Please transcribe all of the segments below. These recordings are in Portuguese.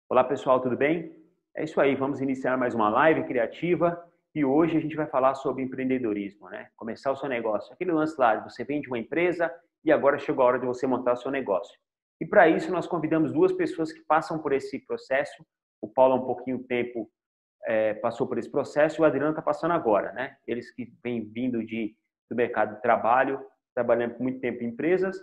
Olá pessoal, tudo bem? É isso aí, vamos iniciar mais uma live criativa e hoje a gente vai falar sobre empreendedorismo, né? Começar o seu negócio. Aquele lance lá, você vende uma empresa e agora chegou a hora de você montar o seu negócio. E para isso nós convidamos duas pessoas que passam por esse processo. O Paulo há um pouquinho tempo passou por esse processo e o Adriano está passando agora, né? Eles que vêm vindo do mercado de trabalho, trabalhando por muito tempo em empresas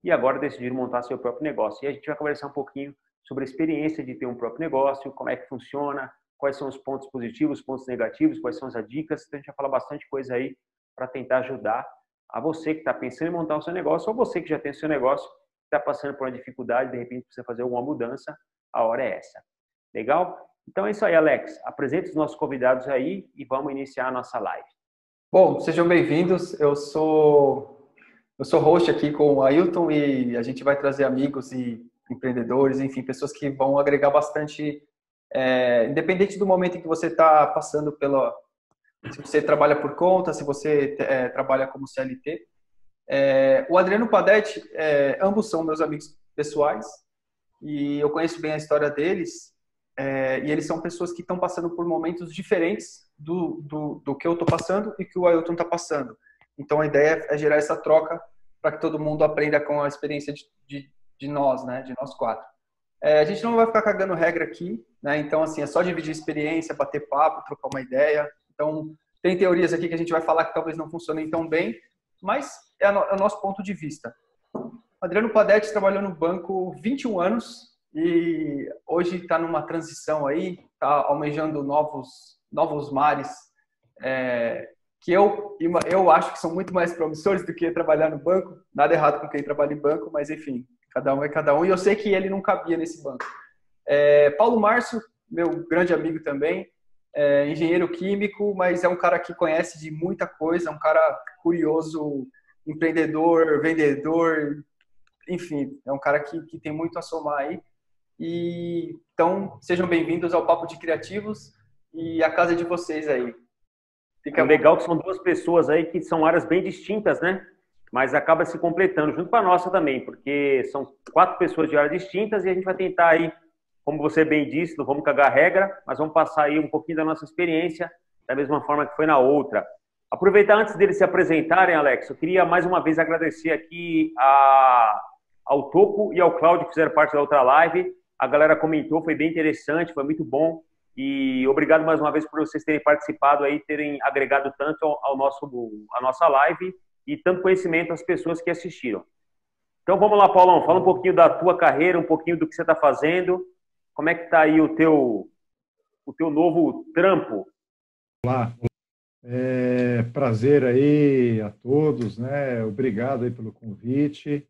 e agora decidiram montar seu próprio negócio. E a gente vai conversar um pouquinho sobre a experiência de ter um próprio negócio, como é que funciona, quais são os pontos positivos, pontos negativos, quais são as dicas. Então, a gente vai falar bastante coisa aí para tentar ajudar a você que está pensando em montar o seu negócio ou você que já tem o seu negócio, está passando por uma dificuldade, de repente precisa fazer alguma mudança, a hora é essa. Legal? Então é isso aí, Alex. Apresente os nossos convidados aí e vamos iniciar a nossa live. Bom, sejam bem-vindos. Eu sou host aqui com o Ailton e a gente vai trazer amigos e empreendedores, enfim, pessoas que vão agregar bastante, independente do momento em que você está passando se você trabalha por conta, se você trabalha como CLT. O Adriano Padetti, ambos são meus amigos pessoais e eu conheço bem a história deles. E eles são pessoas que estão passando por momentos diferentes do que eu estou passando e que o Ailton está passando. Então, a ideia é gerar essa troca para que todo mundo aprenda com a experiência de nós, né? De nós quatro. A gente não vai ficar cagando regra aqui, né? Então, assim, é só dividir experiência, bater papo, trocar uma ideia. Então, tem teorias aqui que a gente vai falar que talvez não funcionem tão bem, mas é o nosso ponto de vista. Adriano Padetti trabalhou no banco 21 anos e hoje está numa transição aí, está almejando novos mares, que eu acho que são muito mais promissores do que trabalhar no banco. Nada errado com quem trabalha em banco, mas enfim, cada um é cada um. E eu sei que ele não cabia nesse banco. Paulo Márcio, meu grande amigo também, engenheiro químico, mas é um cara que conhece de muita coisa, é um cara curioso, empreendedor, vendedor, enfim, é um cara que tem muito a somar aí. Então, sejam bem-vindos ao Papo de Criativos e a casa de vocês aí. É legal que são duas pessoas aí que são áreas bem distintas, né? Mas acaba se completando, junto com a nossa também, porque são quatro pessoas de áreas distintas e a gente vai tentar aí, como você bem disse, não vamos cagar a regra, mas vamos passar aí um pouquinho da nossa experiência, da mesma forma que foi na outra. Aproveitar antes deles se apresentarem, Alex, eu queria mais uma vez agradecer aqui ao Toco e ao Cláudio que fizeram parte da outra live. A galera comentou, foi bem interessante, foi muito bom. E obrigado mais uma vez por vocês terem participado aí, terem agregado tanto a nossa live e tanto conhecimento às pessoas que assistiram. Então vamos lá, Paulão, fala um pouquinho da tua carreira, um pouquinho do que você está fazendo, como é que está aí o teu novo trampo? Olá, prazer aí a todos, né? Obrigado aí pelo convite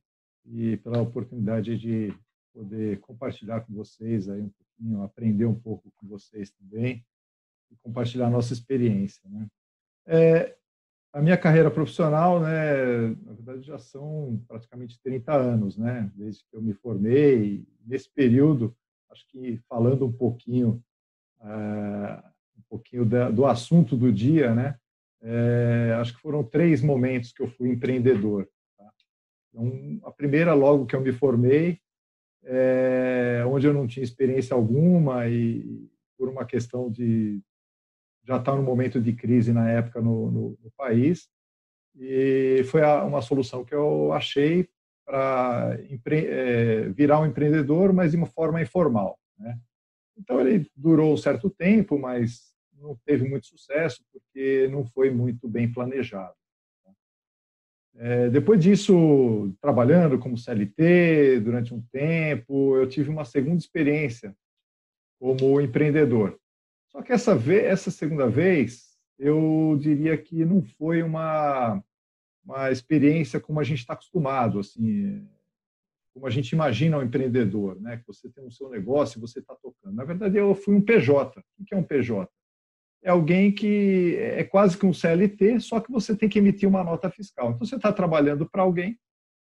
e pela oportunidade de poder compartilhar com vocês aí um pouquinho, aprender um pouco com vocês também e compartilhar a nossa experiência, né? A minha carreira profissional, né, na verdade já são praticamente 30 anos, né, desde que eu me formei. Nesse período, acho que falando um pouquinho do assunto do dia, né, acho que foram 3 momentos que eu fui empreendedor. Tá? Então, a primeira, logo que eu me formei, onde eu não tinha experiência alguma e por uma questão de já estar num momento de crise na época no país, e foi uma solução que eu achei para virar um empreendedor, mas de uma forma informal, né? Então ele durou um certo tempo, mas não teve muito sucesso porque não foi muito bem planejado. Depois disso, trabalhando como CLT durante um tempo, eu tive uma segunda experiência como empreendedor. Só que essa segunda vez, eu diria que não foi uma experiência como a gente está acostumado, assim, como a gente imagina um empreendedor, né? Que você tem o seu negócio e você está tocando. Na verdade, eu fui um PJ. O que é um PJ? É alguém que é quase que um CLT, só que você tem que emitir uma nota fiscal. Então, você está trabalhando para alguém,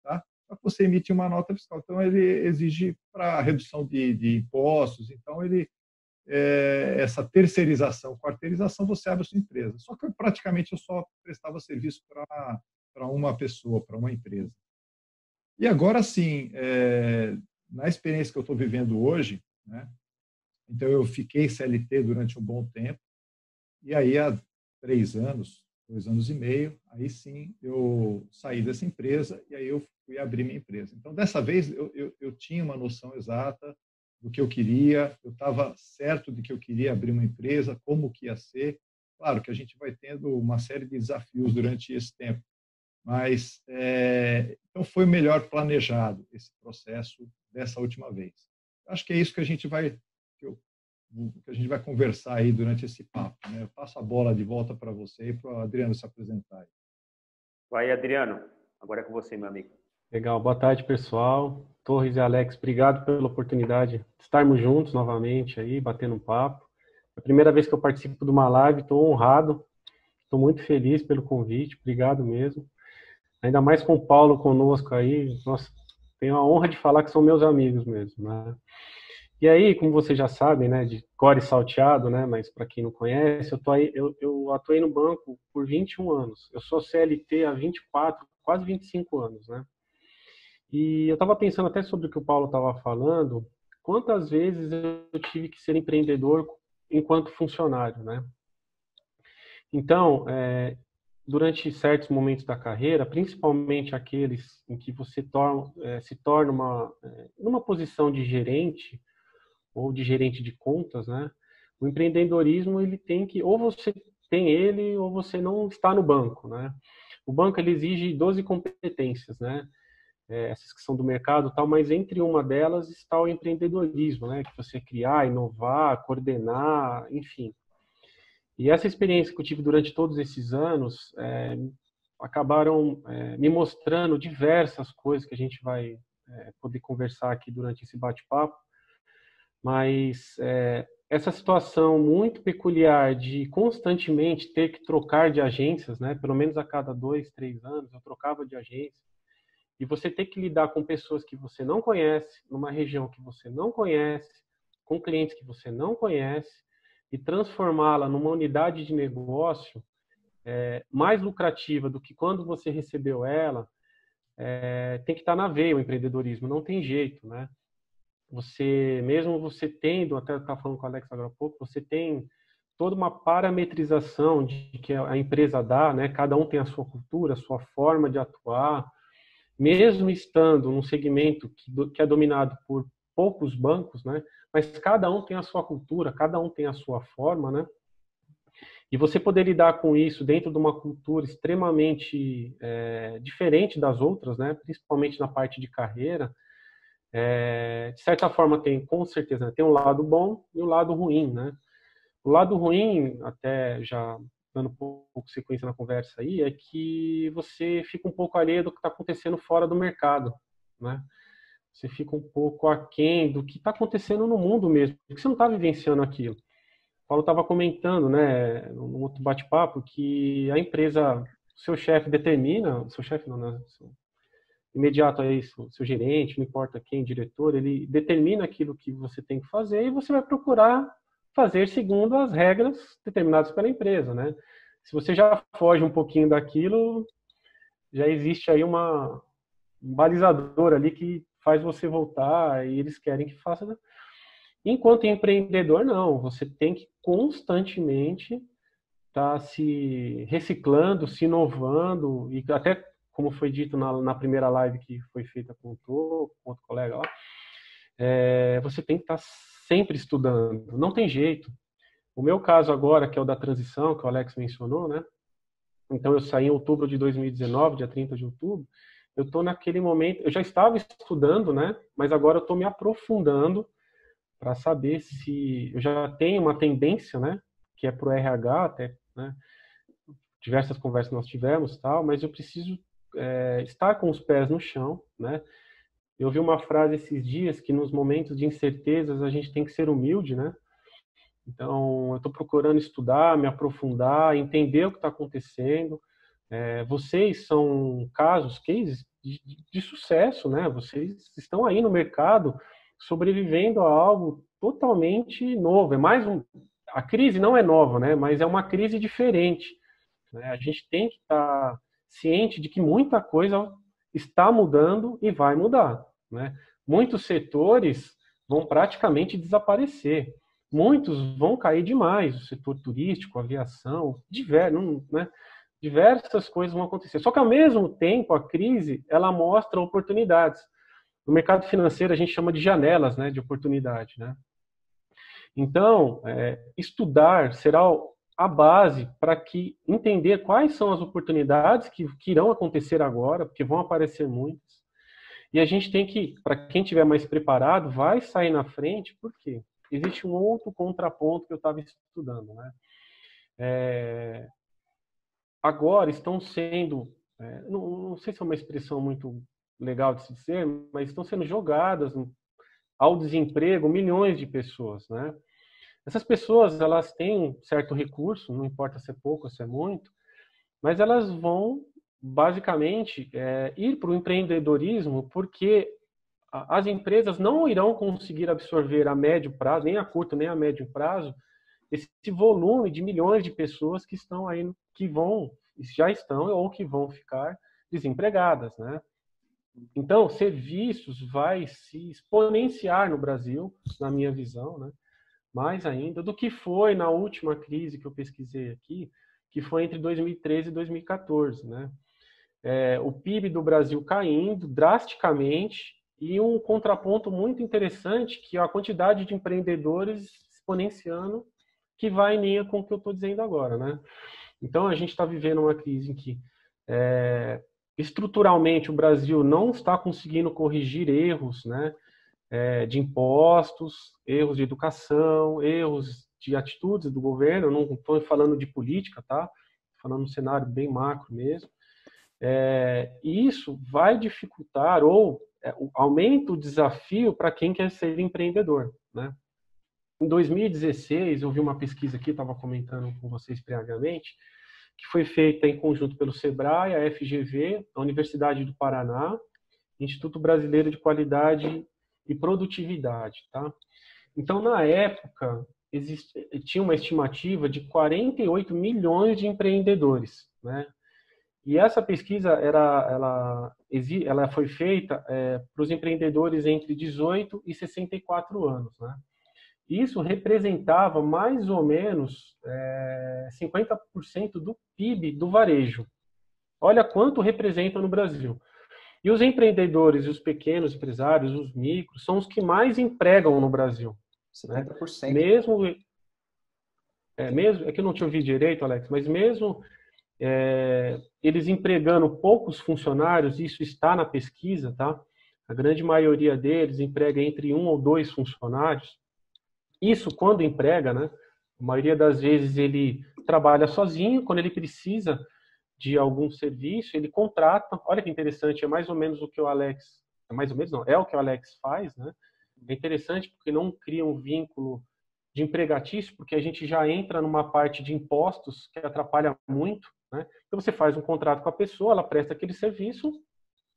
tá? Só que você emite uma nota fiscal. Então, ele exige para redução de impostos. Então, essa terceirização, quarteirização, você abre a sua empresa. Só que praticamente eu só prestava serviço para uma pessoa, para uma empresa. E agora sim, na experiência que eu estou vivendo hoje, né, Então, eu fiquei CLT durante um bom tempo. E aí, há 3 anos, 2 anos e meio, aí sim eu saí dessa empresa e aí eu fui abrir minha empresa. Então, dessa vez, eu tinha uma noção exata do que eu queria, eu estava certo de que eu queria abrir uma empresa, como que ia ser. Claro que a gente vai tendo uma série de desafios durante esse tempo, mas então foi melhor planejado esse processo dessa última vez. Acho que é isso que a gente vai conversar aí durante esse papo, né? Eu passo a bola de volta para você e para o Adriano se apresentar. Vai, Adriano. Agora é com você, meu amigo. Legal. Boa tarde, pessoal. Torres e Alex, obrigado pela oportunidade de estarmos juntos novamente aí, batendo um papo. É a primeira vez que eu participo de uma live, estou honrado, estou muito feliz pelo convite, obrigado mesmo. Ainda mais com o Paulo conosco aí, nossa, tenho a honra de falar que são meus amigos mesmo, né? E aí, como vocês já sabem, né, de core salteado, né, mas para quem não conhece, eu atuei no banco por 21 anos. Eu sou CLT há 24, quase 25 anos, né? E eu estava pensando até sobre o que o Paulo estava falando, quantas vezes eu tive que ser empreendedor enquanto funcionário, né? Então, durante certos momentos da carreira, principalmente aqueles em que você se torna numa posição de gerente ou de gerente de contas, né? O empreendedorismo, ele tem que, ou você tem ele, ou você não está no banco, né? O banco, ele exige 12 competências, né? Essas que são do mercado, tal, mas entre uma delas está o empreendedorismo, né? Que você criar, inovar, coordenar, enfim. E essa experiência que eu tive durante todos esses anos acabaram me mostrando diversas coisas que a gente vai poder conversar aqui durante esse bate-papo, mas essa situação muito peculiar de constantemente ter que trocar de agências, né? Pelo menos a cada 2, 3 anos eu trocava de agência, e você ter que lidar com pessoas que você não conhece, numa região que você não conhece, com clientes que você não conhece, e transformá-la numa unidade de negócio mais lucrativa do que quando você recebeu ela, tem que estar na veia o empreendedorismo, não tem jeito, né? Mesmo você tendo, até estava falando com o Alex agora há pouco, você tem toda uma parametrização de que a empresa dá, né? Cada um tem a sua cultura, a sua forma de atuar, mesmo estando num segmento que é dominado por poucos bancos, né? Mas cada um tem a sua cultura, cada um tem a sua forma, né? E você poder lidar com isso dentro de uma cultura extremamente diferente das outras, né? Principalmente na parte de carreira, de certa forma tem, com certeza, né? Tem um lado bom e um lado ruim, né? O lado ruim, até já dando um pouco sequência na conversa aí, é que você fica um pouco alheio do que está acontecendo fora do mercado, né? Você fica um pouco aquém do que está acontecendo no mundo mesmo, porque você não está vivenciando aquilo. O Paulo estava comentando, né, num outro bate-papo, que a empresa, seu chefe determina, seu chefe não, né, seu imediato é isso, seu gerente, não importa quem, diretor, ele determina aquilo que você tem que fazer e você vai procurar fazer segundo as regras determinadas pela empresa, né? Se você já foge um pouquinho daquilo, já existe aí um balizador ali que faz você voltar e eles querem que faça. Né? Enquanto empreendedor, não. Você tem que constantemente estar se reciclando, se inovando e até, como foi dito na primeira live que foi feita com outro colega lá, você tem que estar sempre estudando. Não tem jeito. O meu caso agora, que é o da transição, que o Alex mencionou, né? Então, eu saí em outubro de 2019, dia 30 de outubro. Eu estou naquele momento, eu já estava estudando, né? Mas agora eu estou me aprofundando para saber se eu já tenho uma tendência, né? Que é para o RH, até, né? Diversas conversas nós tivemos, tal, mas eu preciso estar com os pés no chão, né? Eu ouvi uma frase esses dias que nos momentos de incertezas a gente tem que ser humilde, né? Então, eu estou procurando estudar, me aprofundar, entender o que está acontecendo. Vocês são cases de sucesso, né? Vocês estão aí no mercado sobrevivendo a algo totalmente novo. A crise não é nova, né? Mas é uma crise diferente. Né? A gente tem que estar ciente de que muita coisa está mudando e vai mudar. Né? Muitos setores vão praticamente desaparecer. muitos vão cair demais, o setor turístico, aviação, diversas coisas vão acontecer. Só que, ao mesmo tempo, a crise, ela mostra oportunidades. No mercado financeiro, a gente chama de janelas, né, de oportunidade, né? Então, estudar será a base para que entender quais são as oportunidades que irão acontecer agora, porque vão aparecer muitas. E a gente tem que, para quem estiver mais preparado, vai sair na frente, por quê? Existe um outro contraponto que eu estava estudando, né? Agora estão sendo, não sei se é uma expressão muito legal de se dizer, mas estão sendo jogadas ao desemprego milhões de pessoas, né? Essas pessoas, elas têm um certo recurso, não importa se é pouco ou se é muito, mas elas vão, basicamente, ir para o empreendedorismo porque as empresas não irão conseguir absorver a médio prazo, nem a curto, nem a médio prazo, esse volume de milhões de pessoas que estão aí, já estão ou que vão ficar desempregadas, né? Então, serviços vai se exponenciar no Brasil, na minha visão, né? Mais ainda do que foi na última crise que eu pesquisei aqui, que foi entre 2013 e 2014, né? O PIB do Brasil caindo drasticamente e um contraponto muito interessante, que é a quantidade de empreendedores exponenciando, que vai em linha com o que eu estou dizendo agora, né? Então, a gente está vivendo uma crise em que, estruturalmente, o Brasil não está conseguindo corrigir erros, né? De impostos, erros de educação, erros de atitudes do governo. Eu não estou falando de política, tá? Estou falando de um cenário bem macro mesmo. E isso vai dificultar ou aumenta o desafio para quem quer ser empreendedor, né? Em 2016, eu vi uma pesquisa aqui, estava comentando com vocês previamente, que foi feita em conjunto pelo SEBRAE, a FGV, a Universidade do Paraná, Instituto Brasileiro de Qualidade e Produtividade, tá? Então, na época, tinha uma estimativa de 48 milhões de empreendedores, né? E essa pesquisa, ela foi feita para os empreendedores entre 18 e 64 anos, né? Isso representava mais ou menos 50% do PIB do varejo. Olha quanto representa no Brasil. E os empreendedores, os pequenos empresários, os micros, são os que mais empregam no Brasil. 70%. Né? É que eu não te ouvi direito, Alex, mas mesmo eles empregando poucos funcionários, isso está na pesquisa, tá? A grande maioria deles emprega entre 1 ou 2 funcionários. Isso quando emprega, né? A maioria das vezes ele trabalha sozinho, quando ele precisa de algum serviço, ele contrata. Olha que interessante, é mais ou menos o que o Alex... mais ou menos não, é o que o Alex faz, né? É interessante porque não cria um vínculo de empregatício, porque a gente já entra numa parte de impostos que atrapalha muito, né? Então você faz um contrato com a pessoa, ela presta aquele serviço,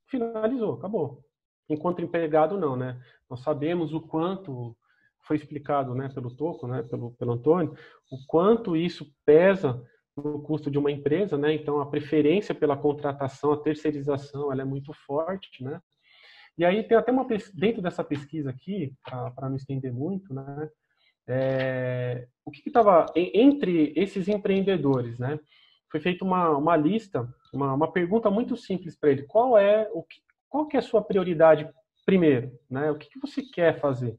finalizou, acabou. Enquanto empregado não, né? Nós sabemos o quanto foi explicado, né, pelo Toco, né, pelo Antônio, o quanto isso pesa no custo de uma empresa, né? Então a preferência pela contratação, a terceirização, ela é muito forte, né? E aí tem até dentro dessa pesquisa aqui, para não estender muito, né? O que estava entre esses empreendedores, né? Foi feita uma lista, uma pergunta muito simples para ele: qual que é a sua prioridade primeiro, né? O que você quer fazer?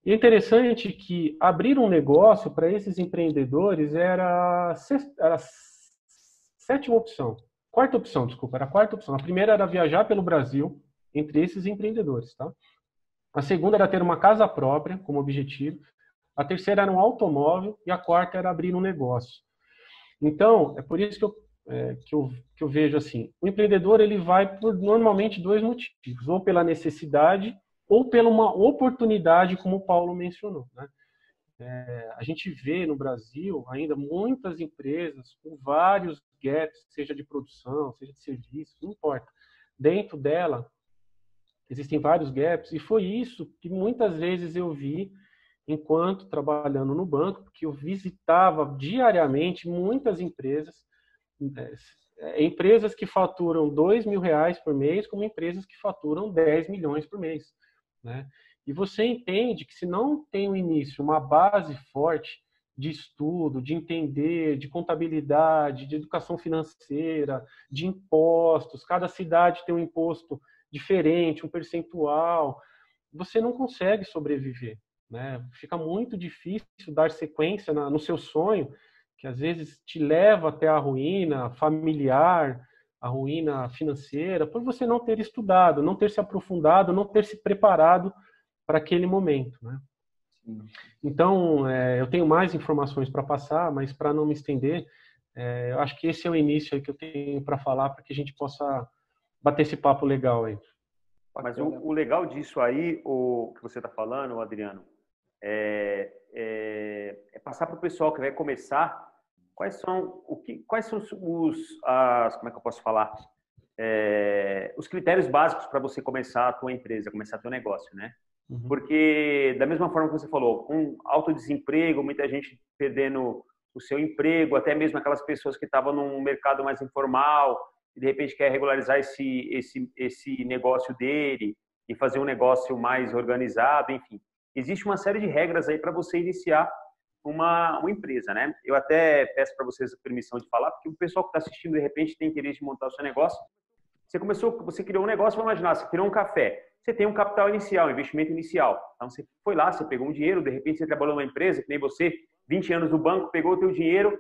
E é interessante que abrir um negócio para esses empreendedores era a sétima opção. Quarta opção, desculpa, era a quarta opção. A primeira era viajar pelo Brasil entre esses empreendedores, tá? A segunda era ter uma casa própria como objetivo. A terceira era um automóvel e a quarta era abrir um negócio. Então, é por isso que eu vejo assim, o empreendedor ele vai por normalmente 2 motivos, ou pela necessidade ou pela uma oportunidade, como o Paulo mencionou, né? A gente vê no Brasil ainda muitas empresas com vários gaps, seja de produção, seja de serviços, não importa. Dentro dela, existem vários gaps, e foi isso que muitas vezes eu vi enquanto trabalhando no banco, porque eu visitava diariamente muitas empresas que faturam R$2.000 por mês, como empresas que faturam 10 milhões por mês, né? E você entende que se não tem um início, uma base forte de estudo, de entender, de contabilidade, de educação financeira, de impostos, cada cidade tem um imposto diferente, um percentual, você não consegue sobreviver, né? Fica muito difícil dar sequência no seu sonho, que às vezes te leva até a ruína familiar, a ruína financeira, por você não ter estudado, não ter se aprofundado, não ter se preparado para aquele momento, né? Então, eu tenho mais informações para passar, mas para não me estender, eu acho que esse é o início aí que eu tenho para falar, para que a gente possa bater esse papo legal aí. Mas o legal disso aí, o que você está falando, Adriano, é passar para o pessoal que vai começar quais são como é que eu posso falar? Os critérios básicos para você começar a tua empresa, começar a teu negócio, né? Porque, da mesma forma que você falou, com alto desemprego, muita gente perdendo o seu emprego, até mesmo aquelas pessoas que estavam num mercado mais informal e, de repente, quer regularizar esse negócio dele e fazer um negócio mais organizado, enfim. Existe uma série de regras aí para você iniciar uma empresa, né? Eu até peço para vocês a permissão de falar, porque o pessoal que está assistindo, de repente, tem interesse em montar o seu negócio. Você criou um negócio, vamos imaginar, você criou um café. Você tem um capital inicial, um investimento inicial. Então, você foi lá, você pegou um dinheiro, de repente você trabalhou numa empresa, que nem você, 20 anos no banco, pegou o teu dinheiro,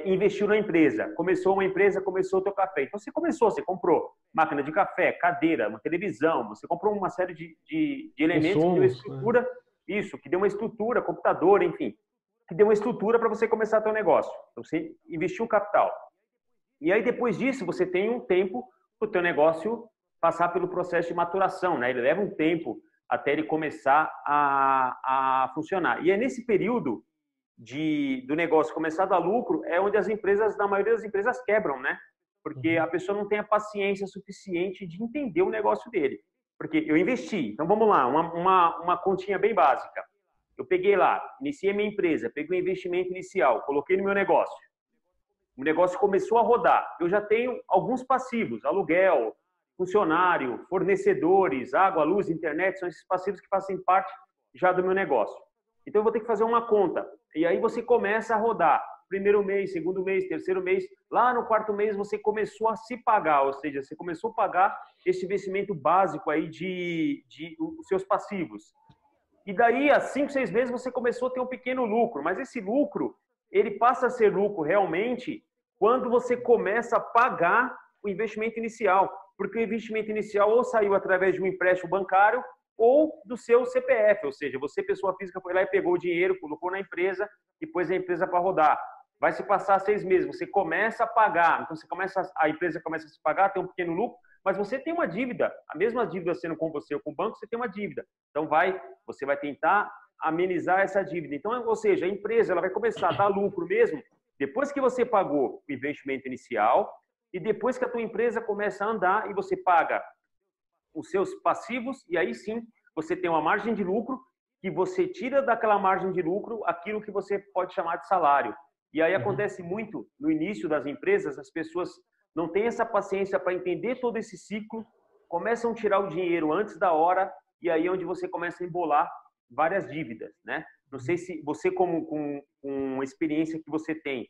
investiu na empresa. Começou uma empresa, começou o teu café. Então, você comprou máquina de café, cadeira, uma televisão, você comprou uma série de elementos que deu uma estrutura, que deu uma estrutura, computador, enfim, que deu uma estrutura para você começar o teu negócio. Então, você investiu um capital. E aí, depois disso, você tem um tempo para o teu negócio passar pelo processo de maturação, né? Ele leva um tempo até ele começar a funcionar. E é nesse período do negócio começar a dar lucro, é onde na maioria das empresas quebram, né? Porque a pessoa não tem a paciência suficiente de entender o negócio dele. Porque eu investi. Então, vamos lá, uma continha bem básica. Eu peguei lá, iniciei minha empresa, peguei o investimento inicial, coloquei no meu negócio. O negócio começou a rodar. Eu já tenho alguns passivos, aluguel, funcionário, fornecedores, água, luz, internet, são esses passivos que fazem parte já do meu negócio. Então, eu vou ter que fazer uma conta. E aí você começa a rodar. Primeiro mês, segundo mês, terceiro mês. Lá no quarto mês, você começou a se pagar. Ou seja, você começou a pagar esse investimento básico aí de os seus passivos. E daí, a 5, 6 meses, você começou a ter um pequeno lucro. Mas esse lucro, ele passa a ser lucro realmente quando você começa a pagar o investimento inicial. Porque o investimento inicial ou saiu através de um empréstimo bancário ou do seu CPF, ou seja, você, pessoa física, foi lá e pegou o dinheiro, colocou na empresa e pôs a empresa para rodar. Vai se passar 6 meses, você começa a pagar, então a empresa começa a se pagar, tem um pequeno lucro, mas você tem uma dívida, a mesma dívida sendo com você ou com o banco, você tem uma dívida. Então você vai tentar amenizar essa dívida. Então, ou seja, a empresa ela vai começar a dar lucro mesmo depois que você pagou o investimento inicial e depois que a tua empresa começa a andar e você paga os seus passivos, e aí sim você tem uma margem de lucro que você tira daquela margem de lucro aquilo que você pode chamar de salário. E aí acontece muito no início das empresas, as pessoas não têm essa paciência para entender todo esse ciclo, começam a tirar o dinheiro antes da hora, e aí é onde você começa a embolar várias dívidas, né? Não sei se você, com a experiência que você tem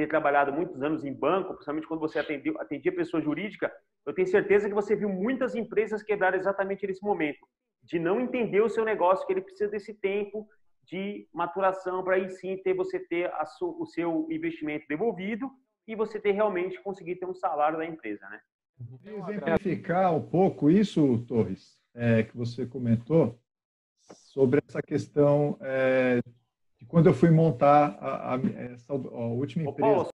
trabalhado muitos anos em banco, principalmente quando você atendia pessoa jurídica, eu tenho certeza que você viu muitas empresas quebrarem exatamente nesse momento, de não entender o seu negócio, que ele precisa desse tempo de maturação para aí sim você ter o seu investimento devolvido e você realmente conseguir ter um salário da empresa, né? Exemplificar um pouco isso, Torres, que você comentou, sobre essa questão de quando eu fui montar a última empresa.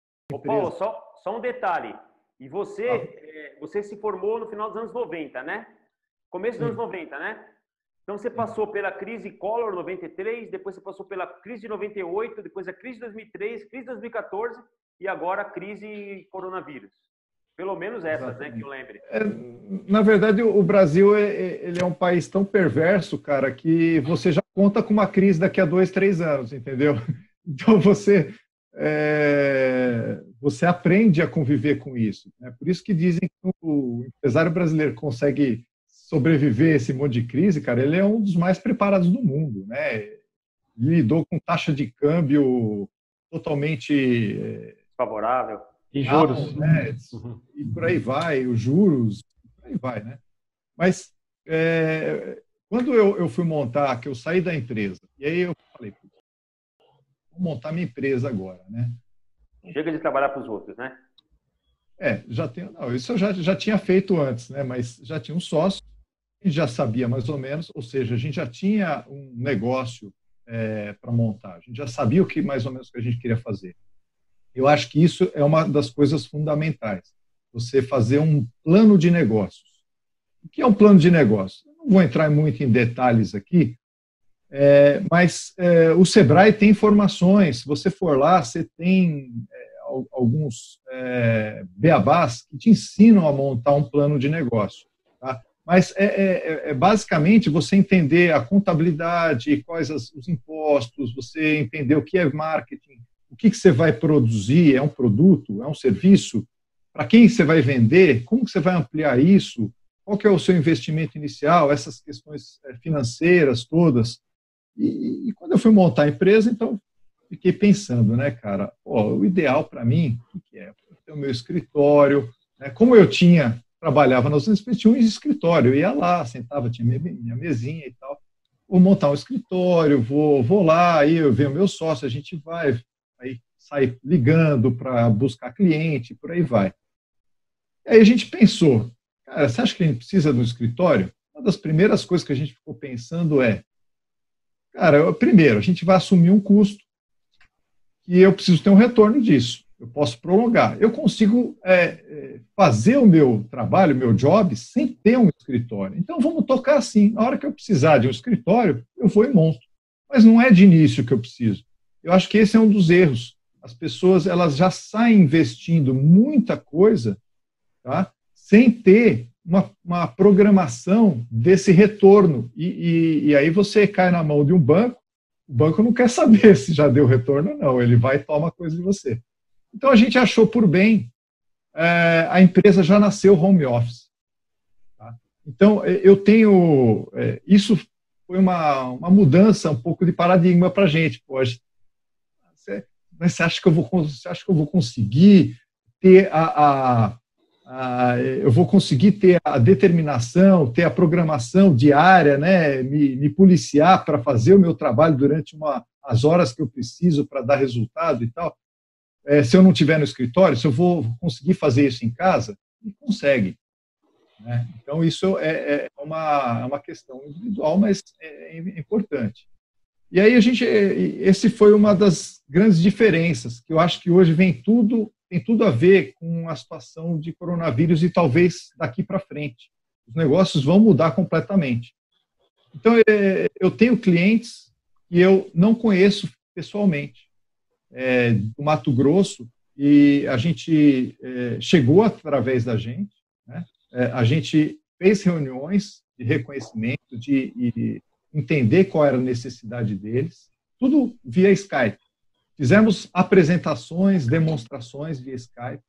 Paulo, só um detalhe. E você se formou no final dos anos 90, né? Começo dos anos 90, né? Então, você passou pela crise Collor, 93, depois você passou pela crise de 98, depois a crise de 2003, crise de 2014 e agora a crise coronavírus. Pelo menos essas, né, que eu lembre. Na verdade, o Brasil ele é um país tão perverso, cara, que você já conta com uma crise daqui a 2, 3 anos, entendeu? Então, você aprende a conviver com isso. É por isso que dizem que o empresário brasileiro consegue sobreviver a esse monte de crise, cara, ele é um dos mais preparados do mundo, né? Lidou com taxa de câmbio totalmente favorável. E juros. Né? E por aí vai, os juros, por aí vai, né? Mas quando eu fui montar, que eu saí da empresa, e aí eu falei, vou montar minha empresa agora, né? Chega de trabalhar para os outros, né? Já tenho, não, isso eu já tinha feito antes, né? Mas já tinha um sócio, a gente já sabia mais ou menos, ou seja, a gente já tinha um negócio para montar, a gente já sabia o que mais ou menos que a gente queria fazer. Eu acho que isso é uma das coisas fundamentais, você fazer um plano de negócios. O que é um plano de negócio? Não vou entrar muito em detalhes aqui, mas o Sebrae tem informações, se você for lá, você tem alguns beabás que te ensinam a montar um plano de negócio. Tá? Mas basicamente você entender a contabilidade, quais os impostos, você entender o que é marketing, o que você vai produzir, é um produto, é um serviço, para quem você vai vender, como você vai ampliar isso, qual que é o seu investimento inicial, essas questões financeiras todas. E quando eu fui montar a empresa, então, fiquei pensando, né, cara, o ideal para mim, o que é? Eu ter o meu escritório, né, como eu trabalhava nas outras, tinha um escritório, eu ia lá, sentava, tinha minha mesinha e tal, vou montar um escritório, vou lá, aí eu venho meu sócio, a gente vai, aí sai ligando para buscar cliente, por aí vai. Aí a gente pensou, cara, você acha que a gente precisa de um escritório? Uma das primeiras coisas que a gente ficou pensando cara, primeiro, a gente vai assumir um custo e eu preciso ter um retorno disso. Eu posso prolongar. Eu consigo fazer o meu trabalho, o meu job, sem ter um escritório. Então, vamos tocar assim. Na hora que eu precisar de um escritório, eu vou e monto. Mas não é de início que eu preciso. Eu acho que esse é um dos erros. As pessoas elas já saem investindo muita coisa, tá? Sem ter uma programação desse retorno. E aí você cai na mão de um banco, o banco não quer saber se já deu retorno ou não, ele vai e toma coisa de você. Então a gente achou por bem, a empresa já nasceu home office. Tá? Então eu tenho, isso foi uma mudança um pouco de paradigma para a gente. Mas você acha que eu vou conseguir ter eu vou conseguir ter a determinação, ter a programação diária, né, me policiar para fazer o meu trabalho durante as horas que eu preciso para dar resultado e tal. Se eu não estiver no escritório, se eu vou conseguir fazer isso em casa, não consegue. Né? Então, isso é uma questão individual, mas é importante. E aí, esse foi uma das grandes diferenças, que eu acho que hoje tem tudo a ver com a situação de coronavírus e talvez daqui para frente. Os negócios vão mudar completamente. Então, eu tenho clientes que eu não conheço pessoalmente, do Mato Grosso, e a gente chegou através da gente, né? A gente fez reuniões de reconhecimento, de entender qual era a necessidade deles, tudo via Skype. Fizemos apresentações, demonstrações via Skype.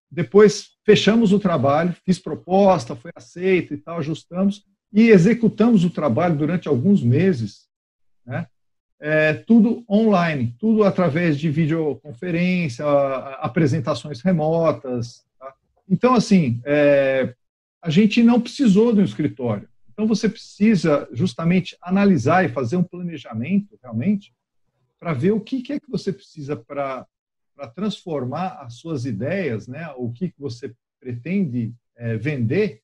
Depois fechamos o trabalho, fiz proposta, foi aceito e tal, ajustamos e executamos o trabalho durante alguns meses, né? Tudo online, tudo através de videoconferência, apresentações remotas. Tá? Então, assim, a gente não precisou de um escritório. Então, você precisa justamente analisar e fazer um planejamento, realmente, para ver o que é que você precisa para transformar as suas ideias, né? O que você pretende vender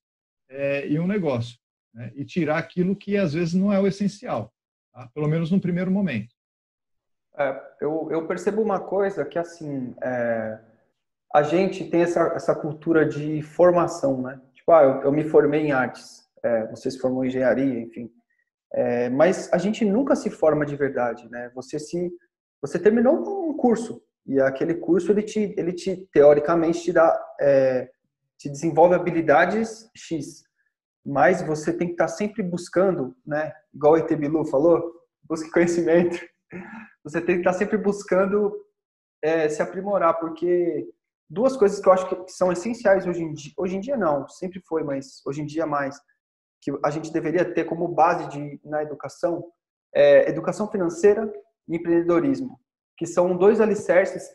em um negócio, né? E tirar aquilo que, às vezes, não é o essencial. Tá? Pelo menos no primeiro momento. Eu percebo uma coisa que, assim, a gente tem essa cultura de formação, né? Tipo, eu me formei em artes, você se formou em engenharia, enfim. Mas a gente nunca se forma de verdade, né? Você terminou um curso, e aquele curso, ele teoricamente, te desenvolve habilidades X. Mas você tem que estar sempre buscando, né? Igual o ET Bilu falou, busque conhecimento. Você tem que estar sempre buscando se aprimorar, porque duas coisas que eu acho que são essenciais hoje em dia não, sempre foi, mas hoje em dia mais, que a gente deveria ter como base na educação, educação financeira e empreendedorismo, que são dois alicerces,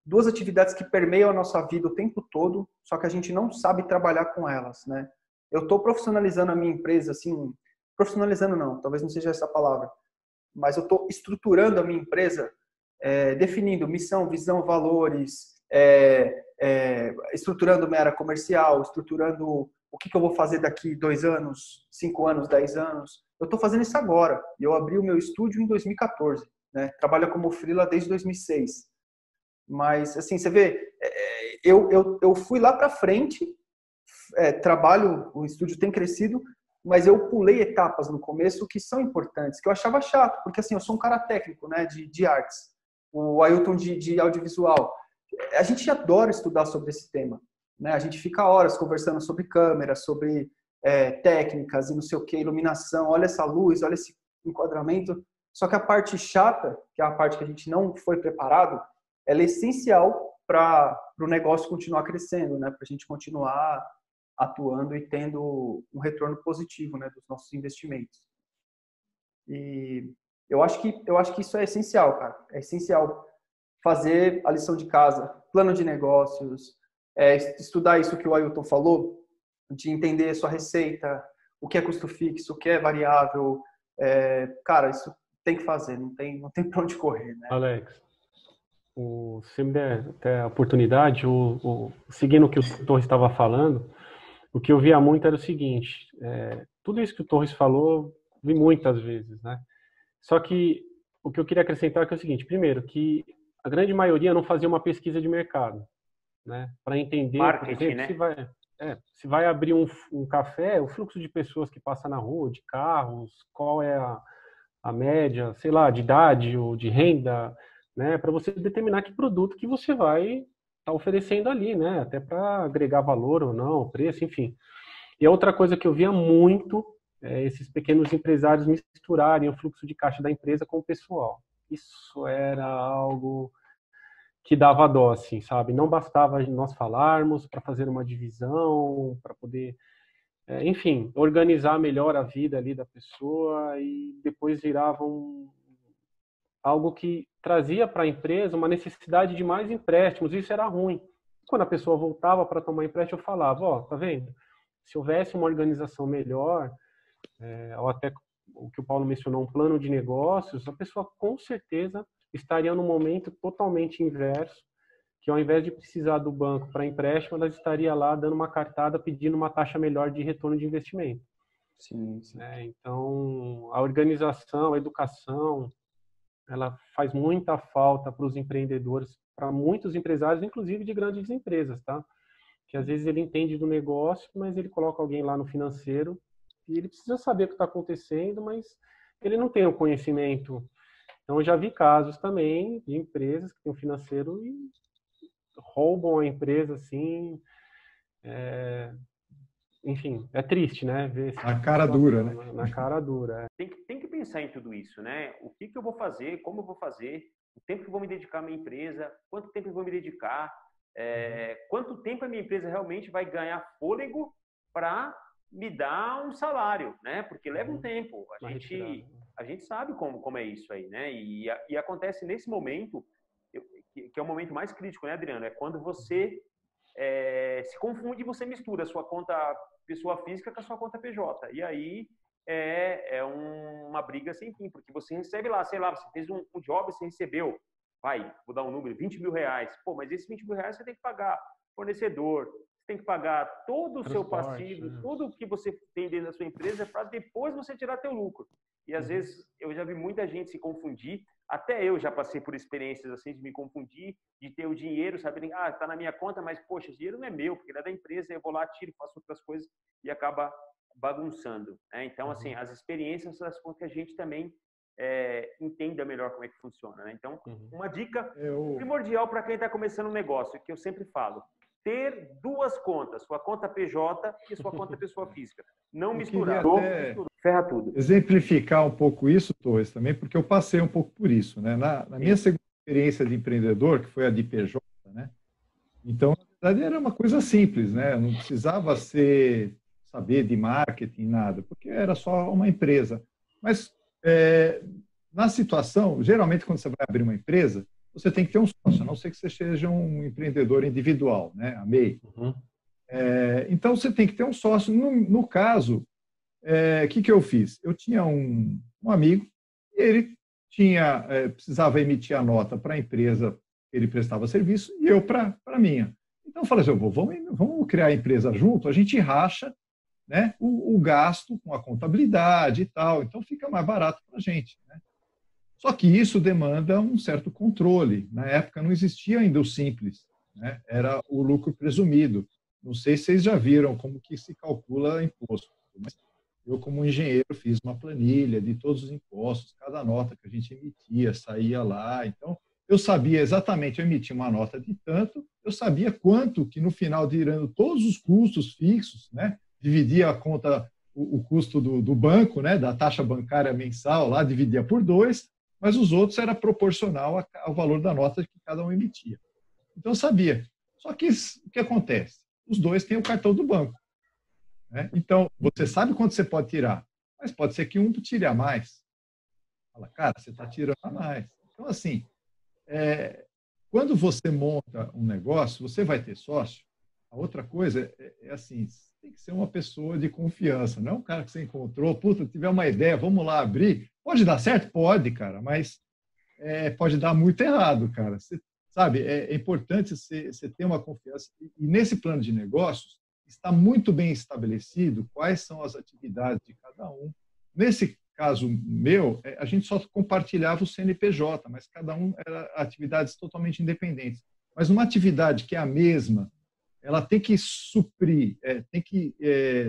duas atividades que permeiam a nossa vida o tempo todo, só que a gente não sabe trabalhar com elas, né? Eu estou profissionalizando a minha empresa, assim, profissionalizando não, talvez não seja essa a palavra, mas eu estou estruturando a minha empresa, definindo missão, visão, valores, estruturando minha área comercial, estruturando o que eu vou fazer daqui 2 anos, 5 anos, 10 anos. Eu estou fazendo isso agora. Eu abri o meu estúdio em 2014, né? Trabalho como freela desde 2006. Mas, assim, você vê, eu fui lá para frente, trabalho, o estúdio tem crescido, mas eu pulei etapas no começo que são importantes, que eu achava chato, porque, assim, eu sou um cara técnico, né, de artes, o Ailton de audiovisual. A gente adora estudar sobre esse tema, né? A gente fica horas conversando sobre câmera, sobre técnicas e não sei o que, iluminação, olha essa luz, olha esse enquadramento. Só que a parte chata, que é a parte que a gente não foi preparado, ela é essencial para o negócio continuar crescendo, né? Para a gente continuar atuando e tendo um retorno positivo, né, dos nossos investimentos. E eu acho que isso é essencial, cara. É essencial fazer a lição de casa, plano de negócios, estudar isso que o Ailton falou, de entender a sua receita, o que é custo fixo, o que é variável. Cara, isso tem que fazer, não tem para onde correr, né? Alex, se me der até a oportunidade, seguindo o que o Torres estava falando, o que eu via muito era o seguinte, tudo isso que o Torres falou, vi muitas vezes, né? Só que o que eu queria acrescentar é o seguinte, primeiro, que a grande maioria não fazia uma pesquisa de mercado, né? Para entender, marketing, por exemplo, né? se vai abrir um café, o fluxo de pessoas que passa na rua, de carros, qual é a média, sei lá, de idade ou de renda, né? Para você determinar que produto que você vai estar oferecendo ali, né? Até para agregar valor ou não, preço, enfim. E a outra coisa que eu via muito esses pequenos empresários misturarem o fluxo de caixa da empresa com o pessoal. Isso era algo que dava dó, assim, sabe? Não bastava nós falarmos para fazer uma divisão, para poder, enfim, organizar melhor a vida ali da pessoa e depois virava algo que trazia para a empresa uma necessidade de mais empréstimos. Isso era ruim. Quando a pessoa voltava para tomar empréstimo, eu falava, ó, tá vendo? Se houvesse uma organização melhor, ou até o que o Paulo mencionou, um plano de negócios, a pessoa com certeza estaria num momento totalmente inverso, que ao invés de precisar do banco para empréstimo, ela estaria lá dando uma cartada pedindo uma taxa melhor de retorno de investimento. Sim, sim. Então, a organização, a educação, ela faz muita falta para os empreendedores, para muitos empresários, inclusive de grandes empresas, tá? Que às vezes ele entende do negócio, mas ele coloca alguém lá no financeiro e ele precisa saber o que está acontecendo, mas ele não tem o conhecimento. Então, eu já vi casos também de empresas que têm um financeiro e roubam a empresa, assim. Enfim, é triste, né? Ver na cara dura, né? Na cara dura. Tem que pensar em tudo isso, né? O que eu vou fazer, como eu vou fazer, o tempo que eu vou me dedicar à minha empresa, quanto tempo eu vou me dedicar, quanto tempo a minha empresa realmente vai ganhar fôlego para me dar um salário, né? Porque leva um tempo. A gente sabe como é isso aí, né? E acontece nesse momento, que é o momento mais crítico, né, Adriano? É quando você se confunde e você mistura a sua conta pessoa física com a sua conta PJ. E aí uma briga sem fim, porque você recebe lá, sei lá, você fez um job, você recebeu, vou dar um número, 20 mil reais. Pô, mas esses 20 mil reais você tem que pagar fornecedor, você tem que pagar todo o seu passivo, tudo que você tem dentro da sua empresa para depois você tirar teu lucro. E às vezes eu já vi muita gente se confundir, até eu já passei por experiências assim de me confundir, de ter o dinheiro, saber, tá na minha conta, mas poxa, esse dinheiro não é meu, porque ele é da empresa, eu vou lá, tiro, faço outras coisas e acaba bagunçando, né? Então, assim, as experiências das contas que a gente também entenda melhor como é que funciona, né? Então, uma dica primordial para quem está começando um negócio, que eu sempre falo, ter 2 contas, sua conta PJ e sua conta pessoa física. Não misturar. Ferra tudo. Exemplificar um pouco isso, Torres, também, porque eu passei um pouco por isso, né? Na minha segunda experiência de empreendedor, que foi a de PJ, né? Então, na verdade, era uma coisa simples, né? Não precisava saber de marketing, nada, porque era só uma empresa. Mas, na situação, geralmente, quando você vai abrir uma empresa, você tem que ter um sócio, a não ser que você seja um empreendedor individual, né? A MEI. Uhum. Então, você tem que ter um sócio. No caso, o que eu fiz? Eu tinha um amigo, ele precisava emitir a nota para a empresa que ele prestava serviço e eu para a minha. Então, eu falei assim, vamos criar a empresa junto, a gente racha, né, o gasto com a contabilidade e tal, então fica mais barato para a gente, né? Só que isso demanda um certo controle. Na época não existia ainda o simples, né? Era o lucro presumido. Não sei se vocês já viram como que se calcula imposto, mas eu, como engenheiro, fiz uma planilha de todos os impostos, cada nota que a gente emitia, saía lá. Então, eu sabia exatamente, eu emitia uma nota de tanto, eu sabia quanto que no final, tirando todos os custos fixos, né? Dividia a conta, o custo do banco, né? Da taxa bancária mensal, lá dividia por 2, mas os outros era proporcional ao valor da nota que cada um emitia. Então, eu sabia. Só que o que acontece? Os dois têm o cartão do banco, né? Então, você sabe quanto você pode tirar, mas pode ser que um tire a mais. Fala, cara, você está tirando a mais. Então, assim, quando você monta um negócio, você vai ter sócio. A outra coisa é assim, tem que ser uma pessoa de confiança, não é um cara que você encontrou, puta, tiver uma ideia, vamos lá abrir. Pode dar certo? Pode, cara, mas pode dar muito errado, cara. Você sabe, é importante você ter uma confiança. E nesse plano de negócios, está muito bem estabelecido quais são as atividades de cada um. Nesse caso meu, a gente só compartilhava o CNPJ, mas cada um era atividades totalmente independentes. Mas uma atividade que é a mesma, ela tem que suprir, tem que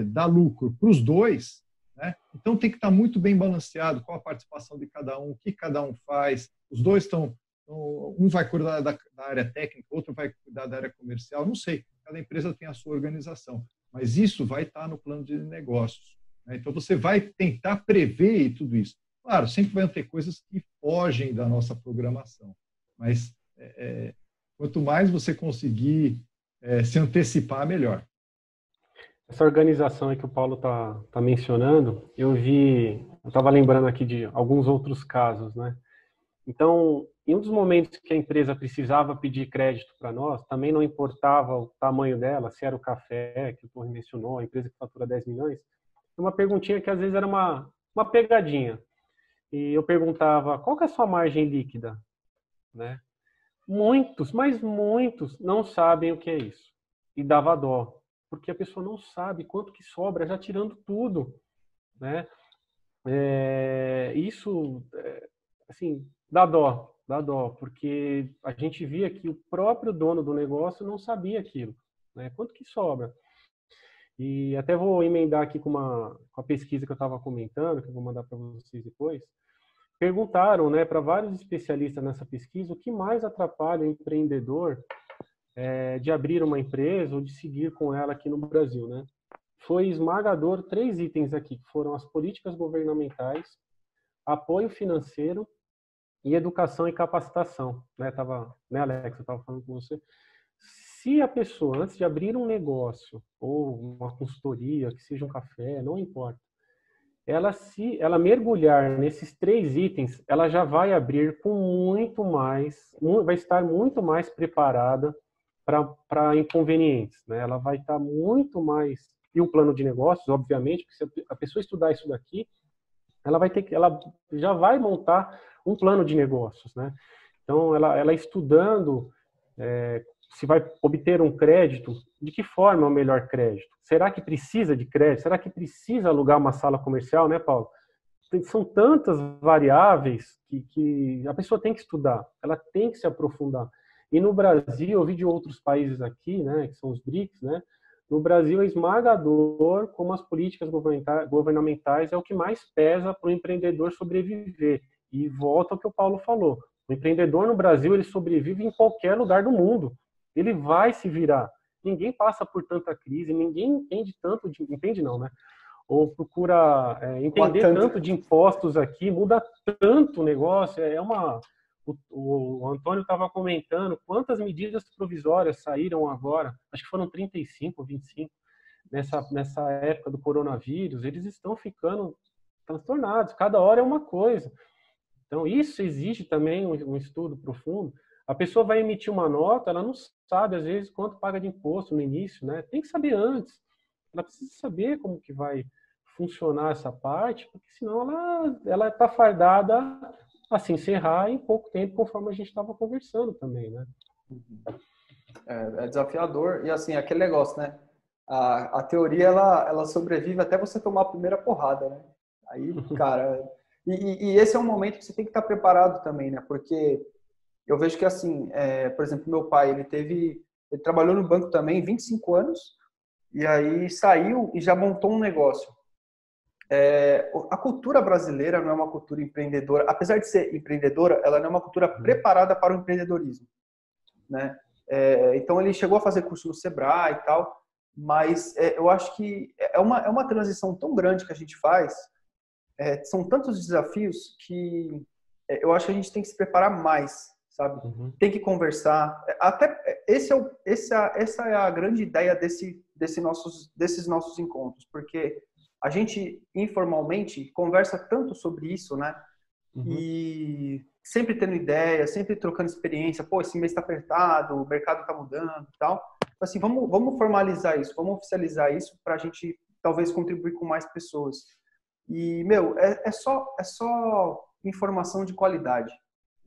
dar lucro para os dois, né? Então tem que estar muito bem balanceado qual a participação de cada um, o que cada um faz. Os dois estão, um vai cuidar da área técnica, outro vai cuidar da área comercial, não sei. Cada empresa tem a sua organização, mas isso vai estar no plano de negócios, né? Então você vai tentar prever tudo isso. Claro, sempre vão ter coisas que fogem da nossa programação, mas quanto mais você conseguir se antecipar, melhor. Essa organização aí que o Paulo tá mencionando, eu estava lembrando aqui de alguns outros casos, né? Então, em um dos momentos que a empresa precisava pedir crédito para nós, também não importava o tamanho dela, se era o café, que o Torre mencionou, a empresa que fatura 10 milhões, uma perguntinha que às vezes era uma pegadinha. E eu perguntava, qual que é a sua margem líquida? Né? Muitos, mas muitos não sabem o que é isso. E dava dó, porque a pessoa não sabe quanto que sobra, já tirando tudo. Né? Isso, assim, dá dó, porque a gente via que o próprio dono do negócio não sabia aquilo, né? Quanto que sobra. E até vou emendar aqui com a pesquisa que eu estava comentando, que eu vou mandar para vocês depois. Perguntaram, né, para vários especialistas nessa pesquisa o que mais atrapalha o empreendedor de abrir uma empresa ou de seguir com ela aqui no Brasil, né? Foi esmagador 3 itens aqui, que foram as políticas governamentais, apoio financeiro e educação e capacitação, né? Né, Alex, eu estava falando com você. Se a pessoa, antes de abrir um negócio ou uma consultoria, que seja um café, não importa, ela mergulhar nesses 3 itens, ela já vai abrir com muito mais, vai estar muito mais preparada para inconvenientes, né? Ela vai estar muito mais, e o plano de negócios, obviamente, porque se a pessoa estudar isso daqui, ela já vai montar um plano de negócios, né? Então, ela estudando se vai obter um crédito, de que forma é o melhor crédito? Será que precisa de crédito? Será que precisa alugar uma sala comercial, né, Paulo? São tantas variáveis que a pessoa tem que estudar, ela tem que se aprofundar. E no Brasil, eu vi de outros países aqui, né, que são os BRICS, né? No Brasil é esmagador como as políticas governamentais é o que mais pesa para o empreendedor sobreviver. E volta ao que o Paulo falou. O empreendedor no Brasil, ele sobrevive em qualquer lugar do mundo. Ele vai se virar. Ninguém passa por tanta crise, ninguém entende tanto entende não, né? Ou procura entender tanto de impostos aqui, muda tanto o negócio, é uma O Antônio estava comentando quantas medidas provisórias saíram agora, acho que foram 35 ou 25, nessa época do coronavírus. Eles estão ficando transtornados, cada hora é uma coisa. Então, isso exige também um estudo profundo. A pessoa vai emitir uma nota, ela não sabe, às vezes, quanto paga de imposto no início, né? Tem que saber antes. Ela precisa saber como que vai funcionar essa parte, porque senão ela está fardada a se encerrar em pouco tempo, conforme a gente estava conversando também, né? É desafiador. E, assim, aquele negócio, né? A teoria, ela sobrevive até você tomar a primeira porrada, né? Aí, cara... E esse é um momento que você tem que estar preparado também, né? Porque eu vejo que, assim, por exemplo, meu pai, ele trabalhou no banco também 25 anos, e aí saiu e já montou um negócio. A cultura brasileira não é uma cultura empreendedora, apesar de ser empreendedora, ela não é uma cultura preparada para o empreendedorismo, né? Então ele chegou a fazer curso no Sebrae e tal, mas eu acho que é uma transição tão grande que a gente faz, são tantos desafios que eu acho que a gente tem que se preparar mais, sabe? Tem que conversar. Até essa é a grande ideia desses nossos encontros, porque a gente informalmente conversa tanto sobre isso, né? E sempre tendo ideia, sempre trocando experiência. Pô, esse mês está apertado, o mercado está mudando e tal. Assim, vamos formalizar isso, vamos oficializar isso para a gente talvez contribuir com mais pessoas. E, meu, é só informação de qualidade.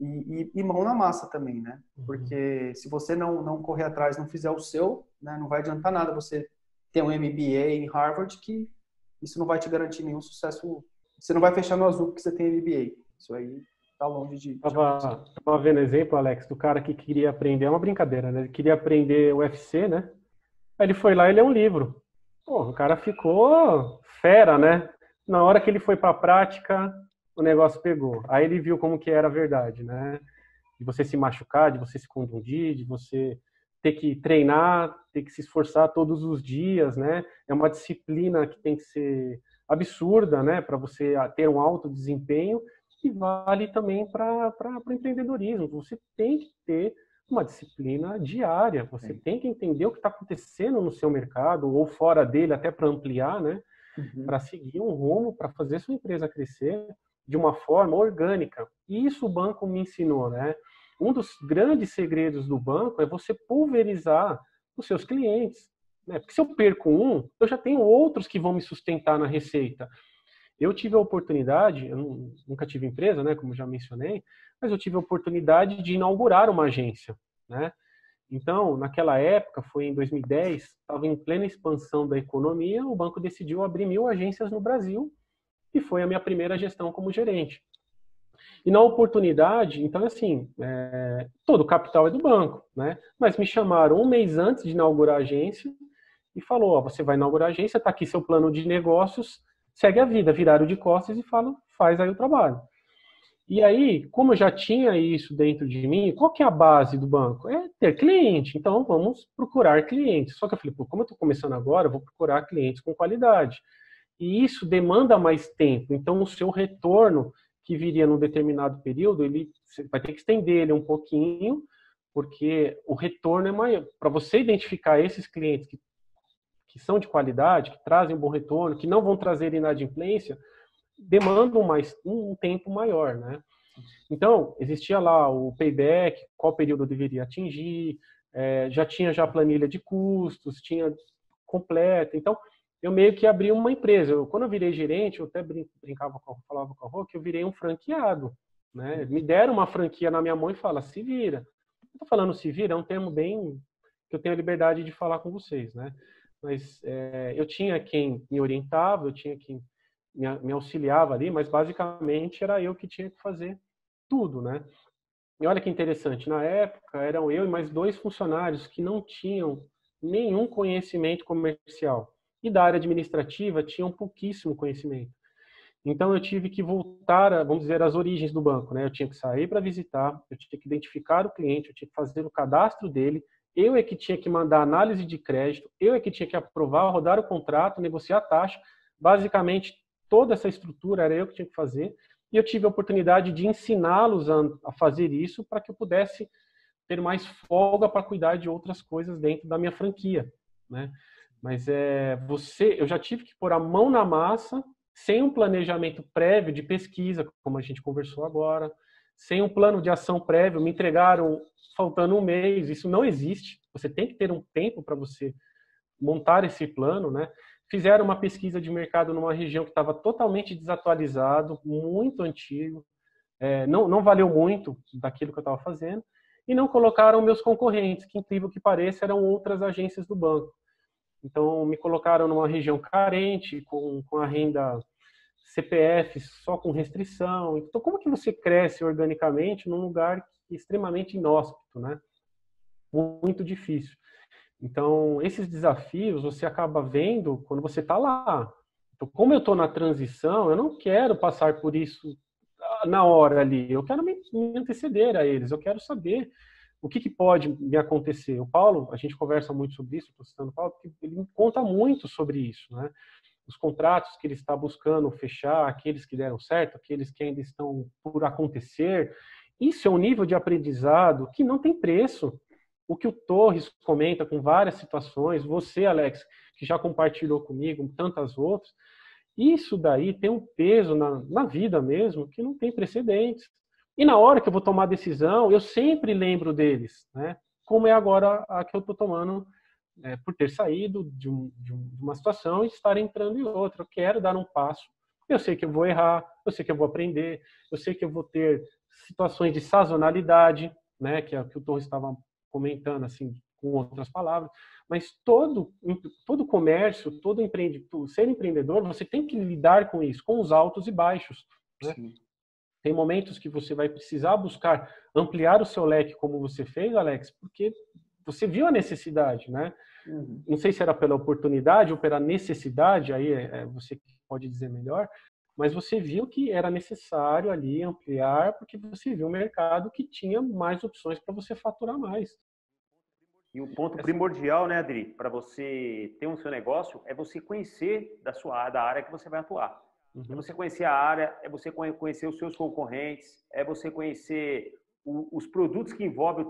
E mão na massa também, né? Porque se você não correr atrás, não fizer o seu, né, não vai adiantar nada você ter um MBA em Harvard, que isso não vai te garantir nenhum sucesso. Você não vai fechar no azul porque você tem MBA. Isso aí tá longe de... Tava vendo exemplo, Alex, do cara que queria aprender, é uma brincadeira, né? Ele queria aprender UFC, né? Aí ele foi lá e leu um livro. Pô, o cara ficou fera, né? Na hora que ele foi para a prática, o negócio pegou. Aí ele viu como que era a verdade, né? De você se machucar, de você se contundir, de você ter que treinar, ter que se esforçar todos os dias, né? É uma disciplina que tem que ser absurda, né? Para você ter um alto desempenho, e vale também para o empreendedorismo. Você tem que ter uma disciplina diária, você tem que entender o que está acontecendo no seu mercado ou fora dele, até para ampliar, né? Para seguir um rumo, para fazer sua empresa crescer de uma forma orgânica. E isso o banco me ensinou, né? Um dos grandes segredos do banco é você pulverizar os seus clientes, né? Porque se eu perco um, eu já tenho outros que vão me sustentar na receita. Eu tive a oportunidade, eu nunca tive empresa, né, como já mencionei, mas eu tive a oportunidade de inaugurar uma agência, né? Então, naquela época, foi em 2010, estava em plena expansão da economia, o banco decidiu abrir 1000 agências no Brasil e foi a minha primeira gestão como gerente. E na oportunidade, então assim, todo o capital é do banco, né? Mas me chamaram um mês antes de inaugurar a agência e falou, ó, você vai inaugurar a agência, está aqui seu plano de negócios, segue a vida, viraram de costas e falam, faz aí o trabalho. E aí, como eu já tinha isso dentro de mim, qual que é a base do banco? É ter cliente, então vamos procurar clientes. Só que eu falei, pô, como eu estou começando agora, eu vou procurar clientes com qualidade. E isso demanda mais tempo, então o seu retorno, que viria num determinado período, você vai ter que estender ele um pouquinho, porque o retorno é maior. Para você identificar esses clientes que são de qualidade, que trazem um bom retorno, que não vão trazer inadimplência, demandam um tempo maior, né? Então, existia lá o payback, qual período eu deveria atingir, já tinha a planilha de custos, tinha completa. Então, eu meio que abri uma empresa. Quando eu virei gerente, eu até falava com a Rô, que eu virei um franqueado, né? Me deram uma franquia na minha mão e fala, se vira. Eu tô falando se vira, é um termo bem que eu tenho a liberdade de falar com vocês, né? Mas eu tinha quem me orientava, eu tinha quem me auxiliava ali, mas basicamente era eu que tinha que fazer tudo, né? E olha que interessante, na época eram eu e mais 2 funcionários que não tinham nenhum conhecimento comercial. E da área administrativa tinham pouquíssimo conhecimento. Então eu tive que voltar, vamos dizer, às origens do banco, né? Eu tinha que sair para visitar, eu tinha que identificar o cliente, eu tinha que fazer o cadastro dele, eu é que tinha que mandar análise de crédito, eu é que tinha que aprovar, rodar o contrato, negociar a taxa. Basicamente, toda essa estrutura era eu que tinha que fazer. e eu tive a oportunidade de ensiná-los a fazer isso para que eu pudesse ter mais folga para cuidar de outras coisas dentro da minha franquia, né? Mas eu já tive que pôr a mão na massa, sem um planejamento prévio de pesquisa, como a gente conversou agora, sem um plano de ação prévio. Me entregaram faltando um mês, isso não existe. Você tem que ter um tempo para você montar esse plano, né? Fizeram uma pesquisa de mercado numa região que estava totalmente desatualizado, muito antigo, não valeu muito daquilo que eu estava fazendo, e não colocaram meus concorrentes, que, incrível que pareça, eram outras agências do banco. Então, me colocaram numa região carente, com a renda CPF só com restrição. Então, como que você cresce organicamente num lugar extremamente inóspito, né? Muito difícil. Então, esses desafios você acaba vendo quando você está lá. Então, como eu estou na transição, eu não quero passar por isso na hora ali. Eu quero me anteceder a eles. Eu quero saber o que pode me acontecer. O Paulo, a gente conversa muito sobre isso, estou citando o Paulo, porque ele me conta muito sobre isso, né? Os contratos que ele está buscando fechar, aqueles que deram certo, aqueles que ainda estão por acontecer. Isso é um nível de aprendizado que não tem preço. O que o Torres comenta com várias situações, você, Alex, que já compartilhou comigo, tantas outras, isso daí tem um peso na vida mesmo que não tem precedentes. E na hora que eu vou tomar a decisão, eu sempre lembro deles, né? Como é agora a que eu estou tomando por ter saído de uma situação e estar entrando em outra. Eu quero dar um passo. Eu sei que eu vou errar, eu sei que eu vou aprender, eu sei que eu vou ter situações de sazonalidade, né? Que é o que o Torres estava comentando, assim, com outras palavras. Mas todo comércio, ser empreendedor, você tem que lidar com isso, com os altos e baixos, né? Sim. Tem momentos que você vai precisar buscar ampliar o seu leque, como você fez, Alex, porque você viu a necessidade, né? Uhum. Não sei se era pela oportunidade ou pela necessidade, aí você que pode dizer melhor, mas você viu que era necessário ali ampliar, porque você viu um mercado que tinha mais opções para você faturar mais. E o ponto primordial, né, Adri, para você ter um seu negócio, é você conhecer da área que você vai atuar. Uhum. É você conhecer a área, é você conhecer os seus concorrentes, é você conhecer os produtos que envolvem a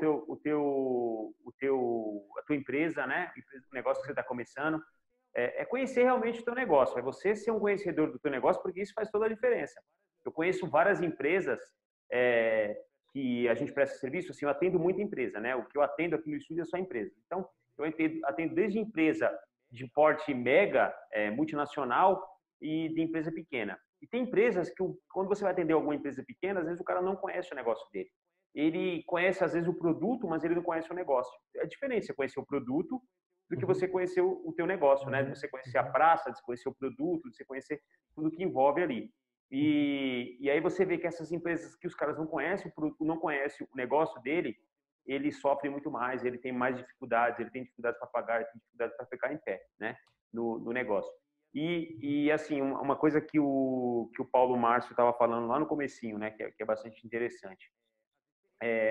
tua empresa, né? O negócio que você está começando. É conhecer realmente o teu negócio. É você ser um conhecedor do teu negócio, porque isso faz toda a diferença. Eu conheço várias empresas que a gente presta serviço, assim, eu atendo muita empresa, né? O que eu atendo aqui no estúdio é só empresa. Então, eu atendo desde empresa de porte mega, multinacional, e de empresa pequena. E tem empresas que, quando você vai atender alguma empresa pequena, às vezes o cara não conhece o negócio dele. Ele conhece, às vezes, o produto, mas ele não conhece o negócio. É diferente você conhecer o produto do que você conhecer o teu negócio, né? Você conhecer a praça, você conhecer o produto, você conhecer tudo que envolve ali. E aí você vê que essas empresas que os caras não conhecem, o produto não conhece o negócio dele, ele sofre muito mais, ele tem mais dificuldades, ele tem dificuldades para pagar, ele tem dificuldades para ficar em pé, né? No negócio. E assim, uma coisa que o Paulo Márcio estava falando lá no comecinho, né, que é bastante interessante.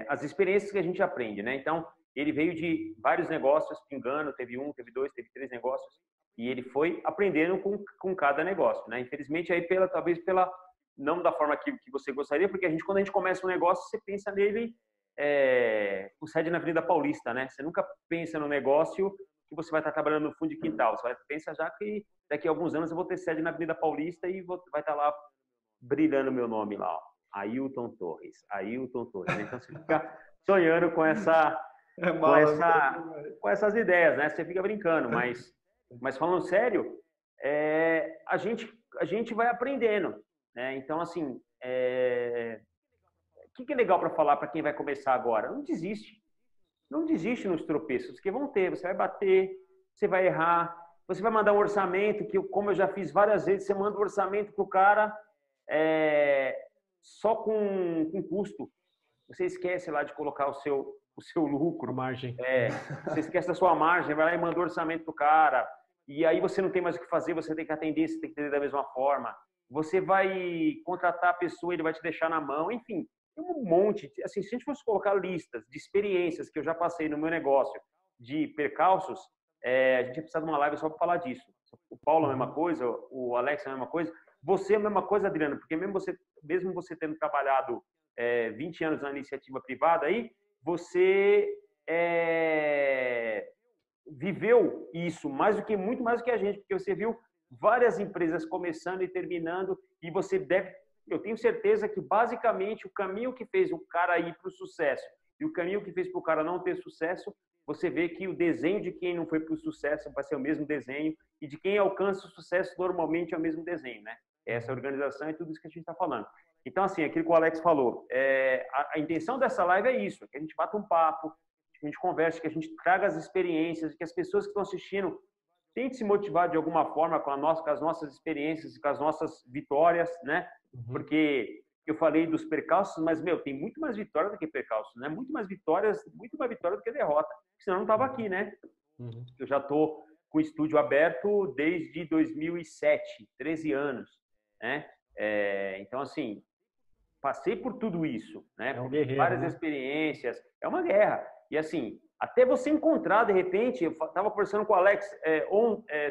As experiências que a gente aprende, né? Então, ele veio de vários negócios, pingando, teve 1, teve 2, teve 3 negócios, e ele foi aprendendo com cada negócio, né? Infelizmente, aí talvez não da forma que você gostaria, porque quando a gente começa um negócio, você pensa nele com sede na Avenida Paulista, né? Você nunca pensa no negócio que você vai estar trabalhando no fundo de quintal. Você vai pensar já que daqui a alguns anos eu vou ter sede na Avenida Paulista e vai estar lá brilhando o meu nome lá, ó. Ailton Torres. Né? Então você fica sonhando com essas ideias, né? Você fica brincando, mas falando sério, a gente vai aprendendo, né? Então, assim, o que é legal para falar para quem vai começar agora? Não desiste. Não desiste nos tropeços, que vão ter. Você vai bater, você vai errar, você vai mandar um orçamento, que como eu já fiz várias vezes, você manda um orçamento para o cara só com custo. Você esquece lá de colocar o seu lucro. Margem. Você esquece da sua margem, vai lá e manda um orçamento para o cara. E aí você não tem mais o que fazer, você tem que atender, você tem que atender da mesma forma. Você vai contratar a pessoa, ele vai te deixar na mão, enfim. Tem um monte, assim, se a gente fosse colocar listas de experiências que eu já passei no meu negócio, de percalços, a gente ia precisar de uma live só para falar disso. O Paulo é a mesma coisa, o Alex é a mesma coisa, você é a mesma coisa, Adriano, porque mesmo você mesmo você tendo trabalhado 20 anos na iniciativa privada, aí, você viveu isso muito mais do que a gente, porque você viu várias empresas começando e terminando, e eu tenho certeza que basicamente o caminho que fez o cara ir para o sucesso e o caminho que fez para o cara não ter sucesso, você vê que o desenho de quem não foi para o sucesso vai ser o mesmo desenho, e de quem alcança o sucesso normalmente é o mesmo desenho, né? Essa organização e tudo isso que a gente está falando. Então, assim, aquilo que o Alex falou, a intenção dessa live é isso, que a gente bata um papo, que a gente converse, que a gente traga as experiências, que as pessoas que estão assistindo tentem se motivar de alguma forma com as nossas experiências e com as nossas vitórias, né? Porque eu falei dos percalços, mas, tem muito mais vitória do que percalços, né? Muito mais vitória do que derrota. Senão eu não estava aqui, né? Eu já estou com o estúdio aberto desde 2007, 13 anos, né? Então, assim, passei por tudo isso, né? Por várias experiências. É uma guerra. E, assim, até você encontrar, de repente, eu estava conversando com o Alex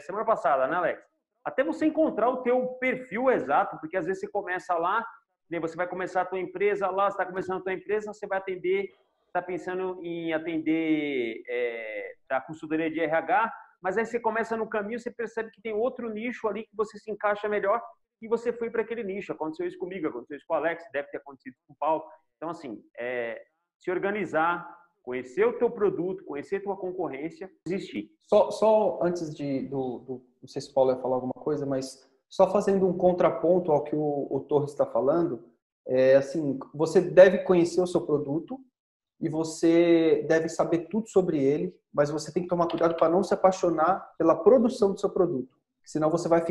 semana passada, né, Alex? Até você encontrar o teu perfil exato, porque às vezes você começa lá, né, você vai começar a tua empresa lá, você está começando a tua empresa, você vai atender, está pensando em atender a consultoria de RH, mas aí você começa no caminho, você percebe que tem outro nicho ali que você se encaixa melhor e você foi para aquele nicho. Aconteceu isso comigo, aconteceu isso com o Alex, deve ter acontecido com o Paulo. Então, assim, se organizar, conhecer o teu produto, conhecer a tua concorrência, existir. Só antes não sei se o Paulo ia falar alguma coisa, mas só fazendo um contraponto ao que o Torres está falando, assim, você deve conhecer o seu produto e você deve saber tudo sobre ele, mas você tem que tomar cuidado para não se apaixonar pela produção do seu produto, senão você vai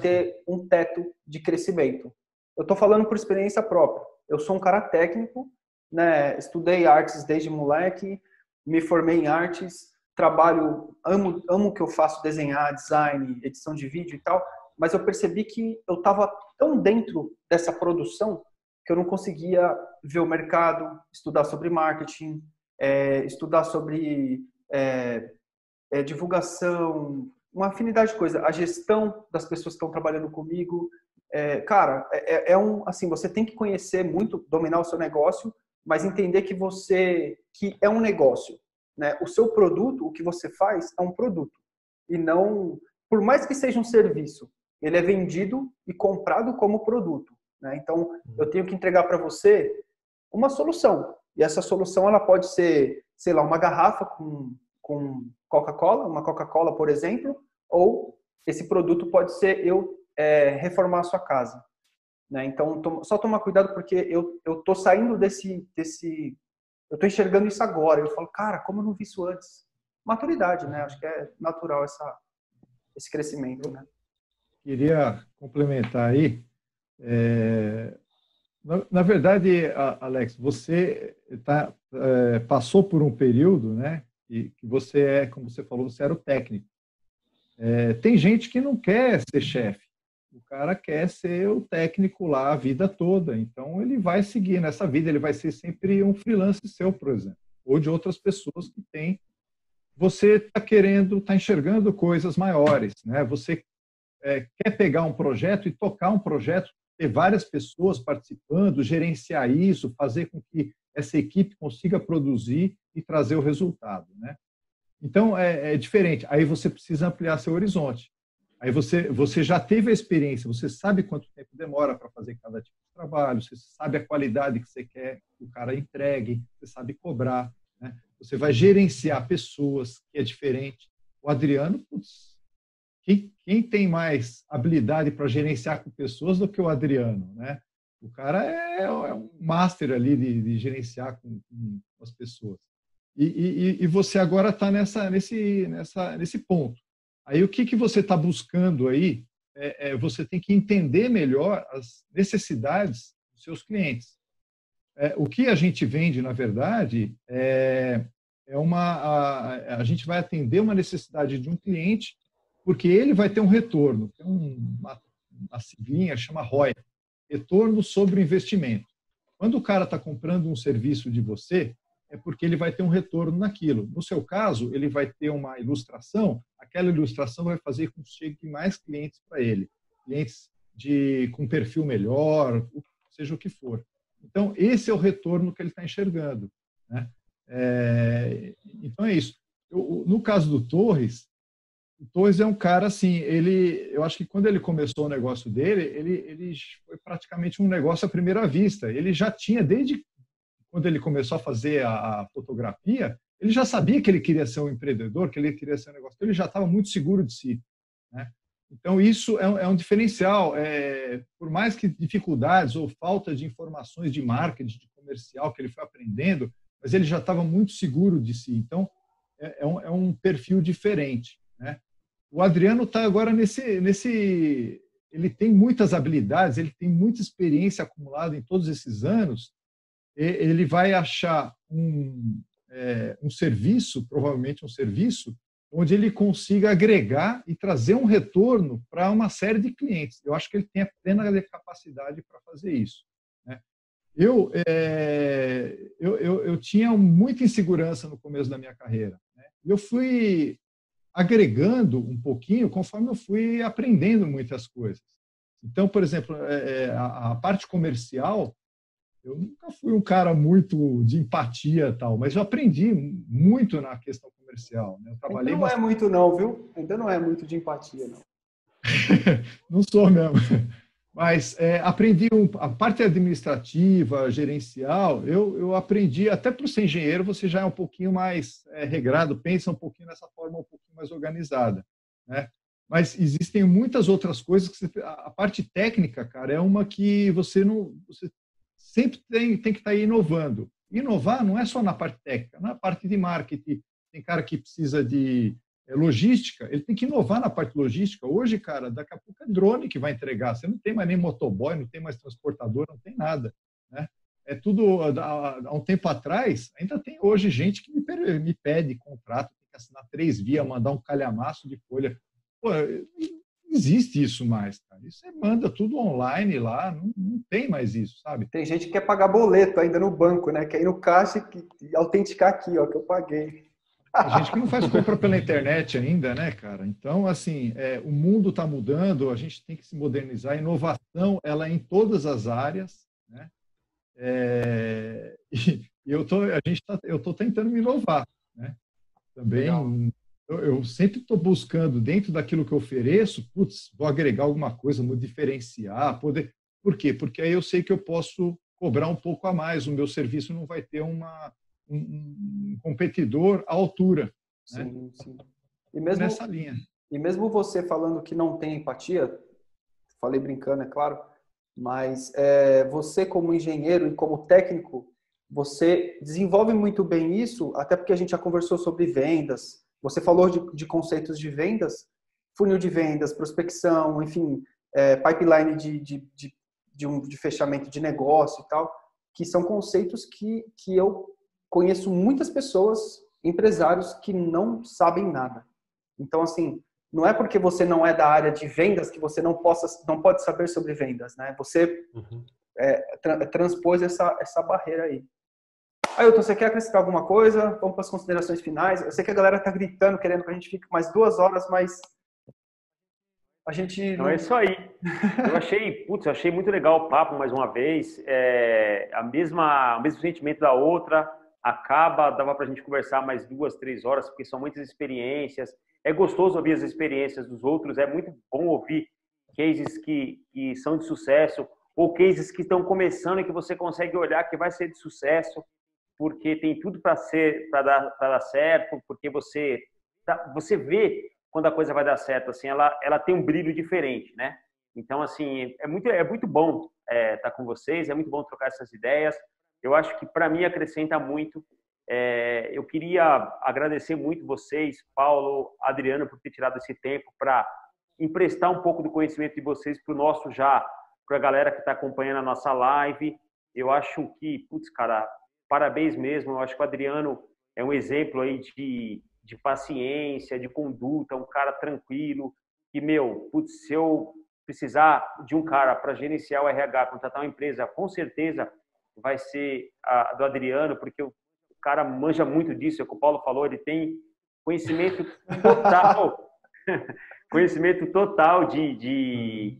ter um teto de crescimento. Eu estou falando por experiência própria. Eu sou um cara técnico, né? Estudei artes desde moleque, me formei em artes, amo o que eu faço, desenhar, design, edição de vídeo e tal, mas eu percebi que eu estava tão dentro dessa produção que eu não conseguia ver o mercado, estudar sobre marketing, estudar sobre divulgação, uma afinidade de coisa, a gestão das pessoas que estão trabalhando comigo. Cara, assim, você tem que conhecer muito, dominar o seu negócio, mas entender que é um negócio, né? O seu produto, o que você faz, é um produto. E não, por mais que seja um serviço, ele é vendido e comprado como produto, né? Então, eu tenho que entregar para você uma solução. E essa solução, ela pode ser, sei lá, uma garrafa com Coca-Cola, uma Coca-Cola, por exemplo, ou esse produto pode ser reformar a sua casa. Né? Então, só tomar cuidado, porque eu tô saindo eu tô enxergando isso agora. Eu falo, cara, como eu não vi isso antes? Maturidade, né? Acho que é natural esse crescimento, né? Queria complementar aí. Na verdade, Alex, você passou por um período, né? Que você como você falou, você era o técnico. Tem gente que não quer ser chefe. O cara quer ser o técnico lá a vida toda. Então, ele vai seguir nessa vida. Ele vai ser sempre um freelance seu, por exemplo. Ou de outras pessoas que têm. Você está enxergando coisas maiores, né? Você quer pegar um projeto e tocar um projeto, ter várias pessoas participando, gerenciar isso, fazer com que essa equipe consiga produzir e trazer o resultado, né? Então, é diferente. Aí você precisa ampliar seu horizonte. Aí você já teve a experiência, você sabe quanto tempo demora para fazer cada tipo de trabalho, você sabe a qualidade que você quer que o cara entregue, você sabe cobrar, né? Você vai gerenciar pessoas, que é diferente. O Adriano, putz, quem tem mais habilidade para gerenciar com pessoas do que o Adriano, né? O cara é um master ali de gerenciar com as pessoas. E você agora está nesse ponto. Aí o que você está buscando aí? Você tem que entender melhor as necessidades dos seus clientes. O que a gente vende, na verdade, a gente vai atender uma necessidade de um cliente, porque ele vai ter um retorno. Tem uma siglinha chama ROI, retorno sobre o investimento. Quando o cara está comprando um serviço de você, é porque ele vai ter um retorno naquilo. No seu caso, ele vai ter uma ilustração, aquela ilustração vai fazer com que chegue mais clientes para ele. Clientes com um perfil melhor, seja o que for. Então, esse é o retorno que ele está enxergando, né? Então, é isso. No caso do Torres, o Torres é um cara assim, eu acho que quando ele começou o negócio dele, ele foi praticamente um negócio à primeira vista. Ele já tinha, desde quando ele começou a fazer a fotografia, ele já sabia que ele queria ser um empreendedor, que ele queria ser um negócio. Ele já estava muito seguro de si, né? Então, isso é um diferencial. Por mais que dificuldades ou falta de informações de marketing, de comercial que ele foi aprendendo, mas ele já estava muito seguro de si. Então, é um perfil diferente, né? O Adriano está agora ele tem muitas habilidades, ele tem muita experiência acumulada em todos esses anos. Ele vai achar um serviço, provavelmente um serviço, onde ele consiga agregar e trazer um retorno para uma série de clientes. Eu acho que ele tem a plena capacidade para fazer isso, né? Eu tinha muita insegurança no começo da minha carreira, né? Eu fui agregando um pouquinho conforme eu fui aprendendo muitas coisas. Então, por exemplo, a parte comercial, eu nunca fui um cara muito de empatia tal, mas eu aprendi muito na questão comercial, né? Eu trabalhei Ainda não é muito não, viu? Ainda não é muito de empatia, não. Não sou mesmo. Mas aprendi a parte administrativa, gerencial, eu aprendi, até para ser engenheiro, você já é um pouquinho mais regrado, pensa um pouquinho nessa forma um pouquinho mais organizada, né? Mas existem muitas outras coisas que a parte técnica, cara, é uma que você sempre tem que estar inovando. Inovar não é só na parte técnica, na parte de marketing. Tem cara que precisa de logística, ele tem que inovar na parte logística. Hoje, cara, daqui a pouco é drone que vai entregar. Você não tem mais nem motoboy, não tem mais transportador, não tem nada, né? É tudo, há um tempo atrás, ainda tem hoje gente que me pede contrato, tem que assinar 3 via, mandar um calhamaço de folha. Pô, não existe isso mais, cara. Isso você manda tudo online lá, não tem mais isso, sabe? Tem gente que quer pagar boleto ainda no banco, né? Quer ir no caixa e autenticar aqui, ó, que eu paguei. Tem gente que não faz compra pela internet ainda, né, cara? Então, assim, o mundo está mudando, a gente tem que se modernizar. A inovação, ela é em todas as áreas, né? Eu estou tentando me inovar, né? Também, eu sempre estou buscando, dentro daquilo que eu ofereço, vou agregar alguma coisa, vou diferenciar, poder... Por quê? Porque aí eu sei que eu posso cobrar um pouco a mais, o meu serviço não vai ter um competidor à altura, né? Sim, sim. E mesmo, nessa linha. E mesmo você falando que não tem empatia, falei brincando, é claro, mas você como engenheiro e como técnico, você desenvolve muito bem isso, até porque a gente já conversou sobre vendas, você falou de conceitos de vendas, funil de vendas, prospecção, enfim, pipeline de fechamento de negócio e tal, que são conceitos que eu conheço muitas pessoas, empresários, que não sabem nada. Então, assim, não é porque você não é da área de vendas que você não pode saber sobre vendas, né? Você transpôs essa barreira aí. Ailton, você quer acrescentar alguma coisa? Vamos para as considerações finais. Eu sei que a galera está gritando, querendo que a gente fique mais 2 horas, mas a gente... Não, é isso aí. Eu achei muito legal o papo, mais uma vez. O mesmo sentimento da outra. Dava para a gente conversar mais 2, 3 horas, porque são muitas experiências. É gostoso ouvir as experiências dos outros, é muito bom ouvir cases que são de sucesso, ou cases que estão começando e que você consegue olhar que vai ser de sucesso, porque tem tudo para dar certo, porque você vê quando a coisa vai dar certo, assim, ela tem um brilho diferente, né? Então, assim, é muito bom estar com vocês, é muito bom trocar essas ideias. Eu acho que, para mim, acrescenta muito. Eu queria agradecer muito vocês, Paulo, Adriano, por ter tirado esse tempo para emprestar um pouco do conhecimento de vocês para a galera que está acompanhando a nossa live. Eu acho que, cara, parabéns mesmo. Eu acho que o Adriano é um exemplo aí de paciência, de conduta, um cara tranquilo. E, se eu precisar de um cara para gerenciar o RH, contratar uma empresa, com certeza vai ser a do Adriano, porque o cara manja muito disso, é o que o Paulo falou, ele tem conhecimento total. conhecimento total de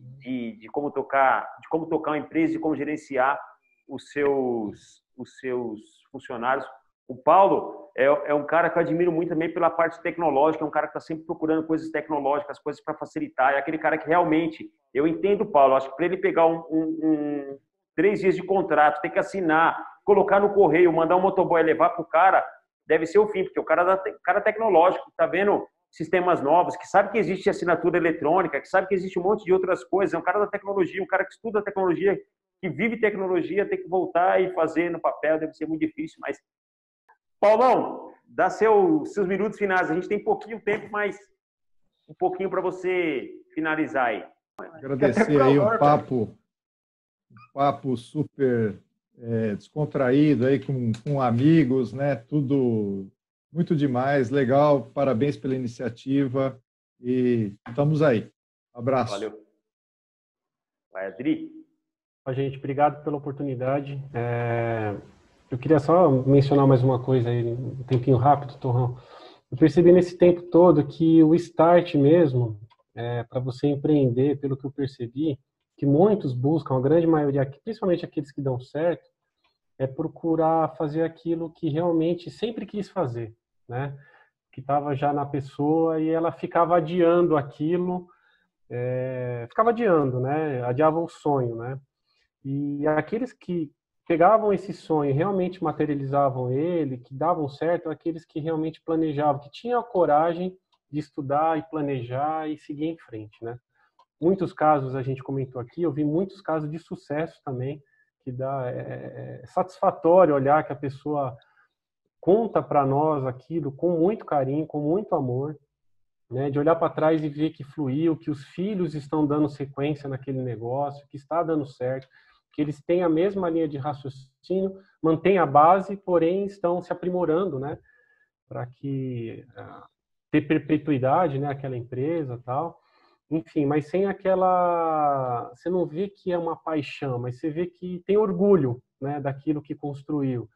como tocar uma empresa, de como gerenciar os seus funcionários. O Paulo é um cara que eu admiro muito também pela parte tecnológica, é um cara que está sempre procurando coisas tecnológicas, coisas para facilitar. É aquele cara que realmente, eu entendo o Paulo, acho que para ele pegar 3 dias de contrato, ter que assinar, colocar no correio, mandar um motoboy levar para o cara, deve ser o fim, porque o cara tecnológico, está vendo sistemas novos, que sabe que existe assinatura eletrônica, que sabe que existe um monte de outras coisas, é um cara da tecnologia, um cara que estuda tecnologia, que vive tecnologia, tem que voltar e fazer no papel, deve ser muito difícil, mas... Paulão, dá seus minutos finais, a gente tem pouquinho tempo, mas um pouquinho para você finalizar aí. Agradecer aí um papo super descontraído aí com amigos, né? Tudo muito demais, legal, parabéns pela iniciativa e estamos aí. Abraço. Valeu. Vai, Adri. Gente, obrigado pela oportunidade. Eu queria só mencionar mais uma coisa aí, um tempinho rápido, Torrão. Eu percebi nesse tempo todo que o start mesmo, para você empreender, pelo que eu percebi, que muitos buscam, a grande maioria, principalmente aqueles que dão certo, é procurar fazer aquilo que realmente sempre quis fazer, né? Que estava já na pessoa e ela ficava adiando aquilo, né? Adiava o sonho, né? E aqueles que pegavam esse sonho, realmente materializavam ele, que davam certo, aqueles que realmente planejavam, que tinham a coragem de estudar e planejar e seguir em frente, né? Muitos casos a gente comentou aqui, eu vi muitos casos de sucesso também, que é satisfatório olhar que a pessoa conta para nós aquilo com muito carinho, com muito amor, né? De olhar para trás e ver que fluiu, que os filhos estão dando sequência naquele negócio, que está dando certo, que eles têm a mesma linha de raciocínio, mantêm a base, porém estão se aprimorando, né? Para que ter perpetuidade, né? Aquela empresa, tal. Enfim, mas sem aquela... Você não vê que é uma paixão, mas você vê que tem orgulho, né, daquilo que construiu.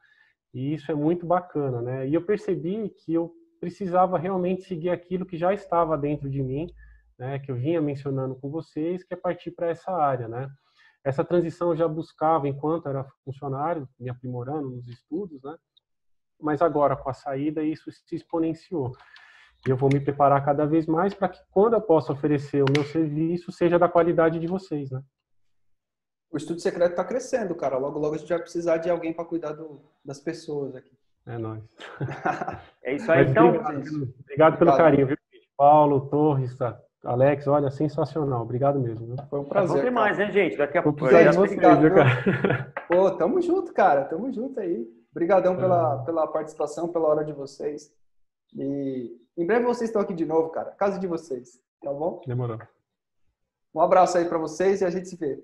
E isso é muito bacana, né? E eu percebi que eu precisava realmente seguir aquilo que já estava dentro de mim, né, que eu vinha mencionando com vocês, que é partir para essa área, né? Essa transição eu já buscava enquanto era funcionário, me aprimorando nos estudos, né? Mas agora, com a saída, isso se exponenciou. E eu vou me preparar cada vez mais para que, quando eu possa oferecer o meu serviço, seja da qualidade de vocês, né? O Estúdio Secreto está crescendo, cara. Logo, logo a gente vai precisar de alguém para cuidar das pessoas aqui. É nóis. É isso aí, então. Obrigado pelo carinho, viu? Paulo, Torres, Alex, olha, sensacional. Obrigado mesmo. Viu? Foi um prazer. Vamos ter mais, né, gente? Daqui a pouco. Pô, tamo junto, cara. Tamo junto aí. Obrigadão pela participação, pela hora de vocês. E em breve vocês estão aqui de novo, cara. Casa de vocês, tá bom? Demorou. Um abraço aí para vocês e a gente se vê.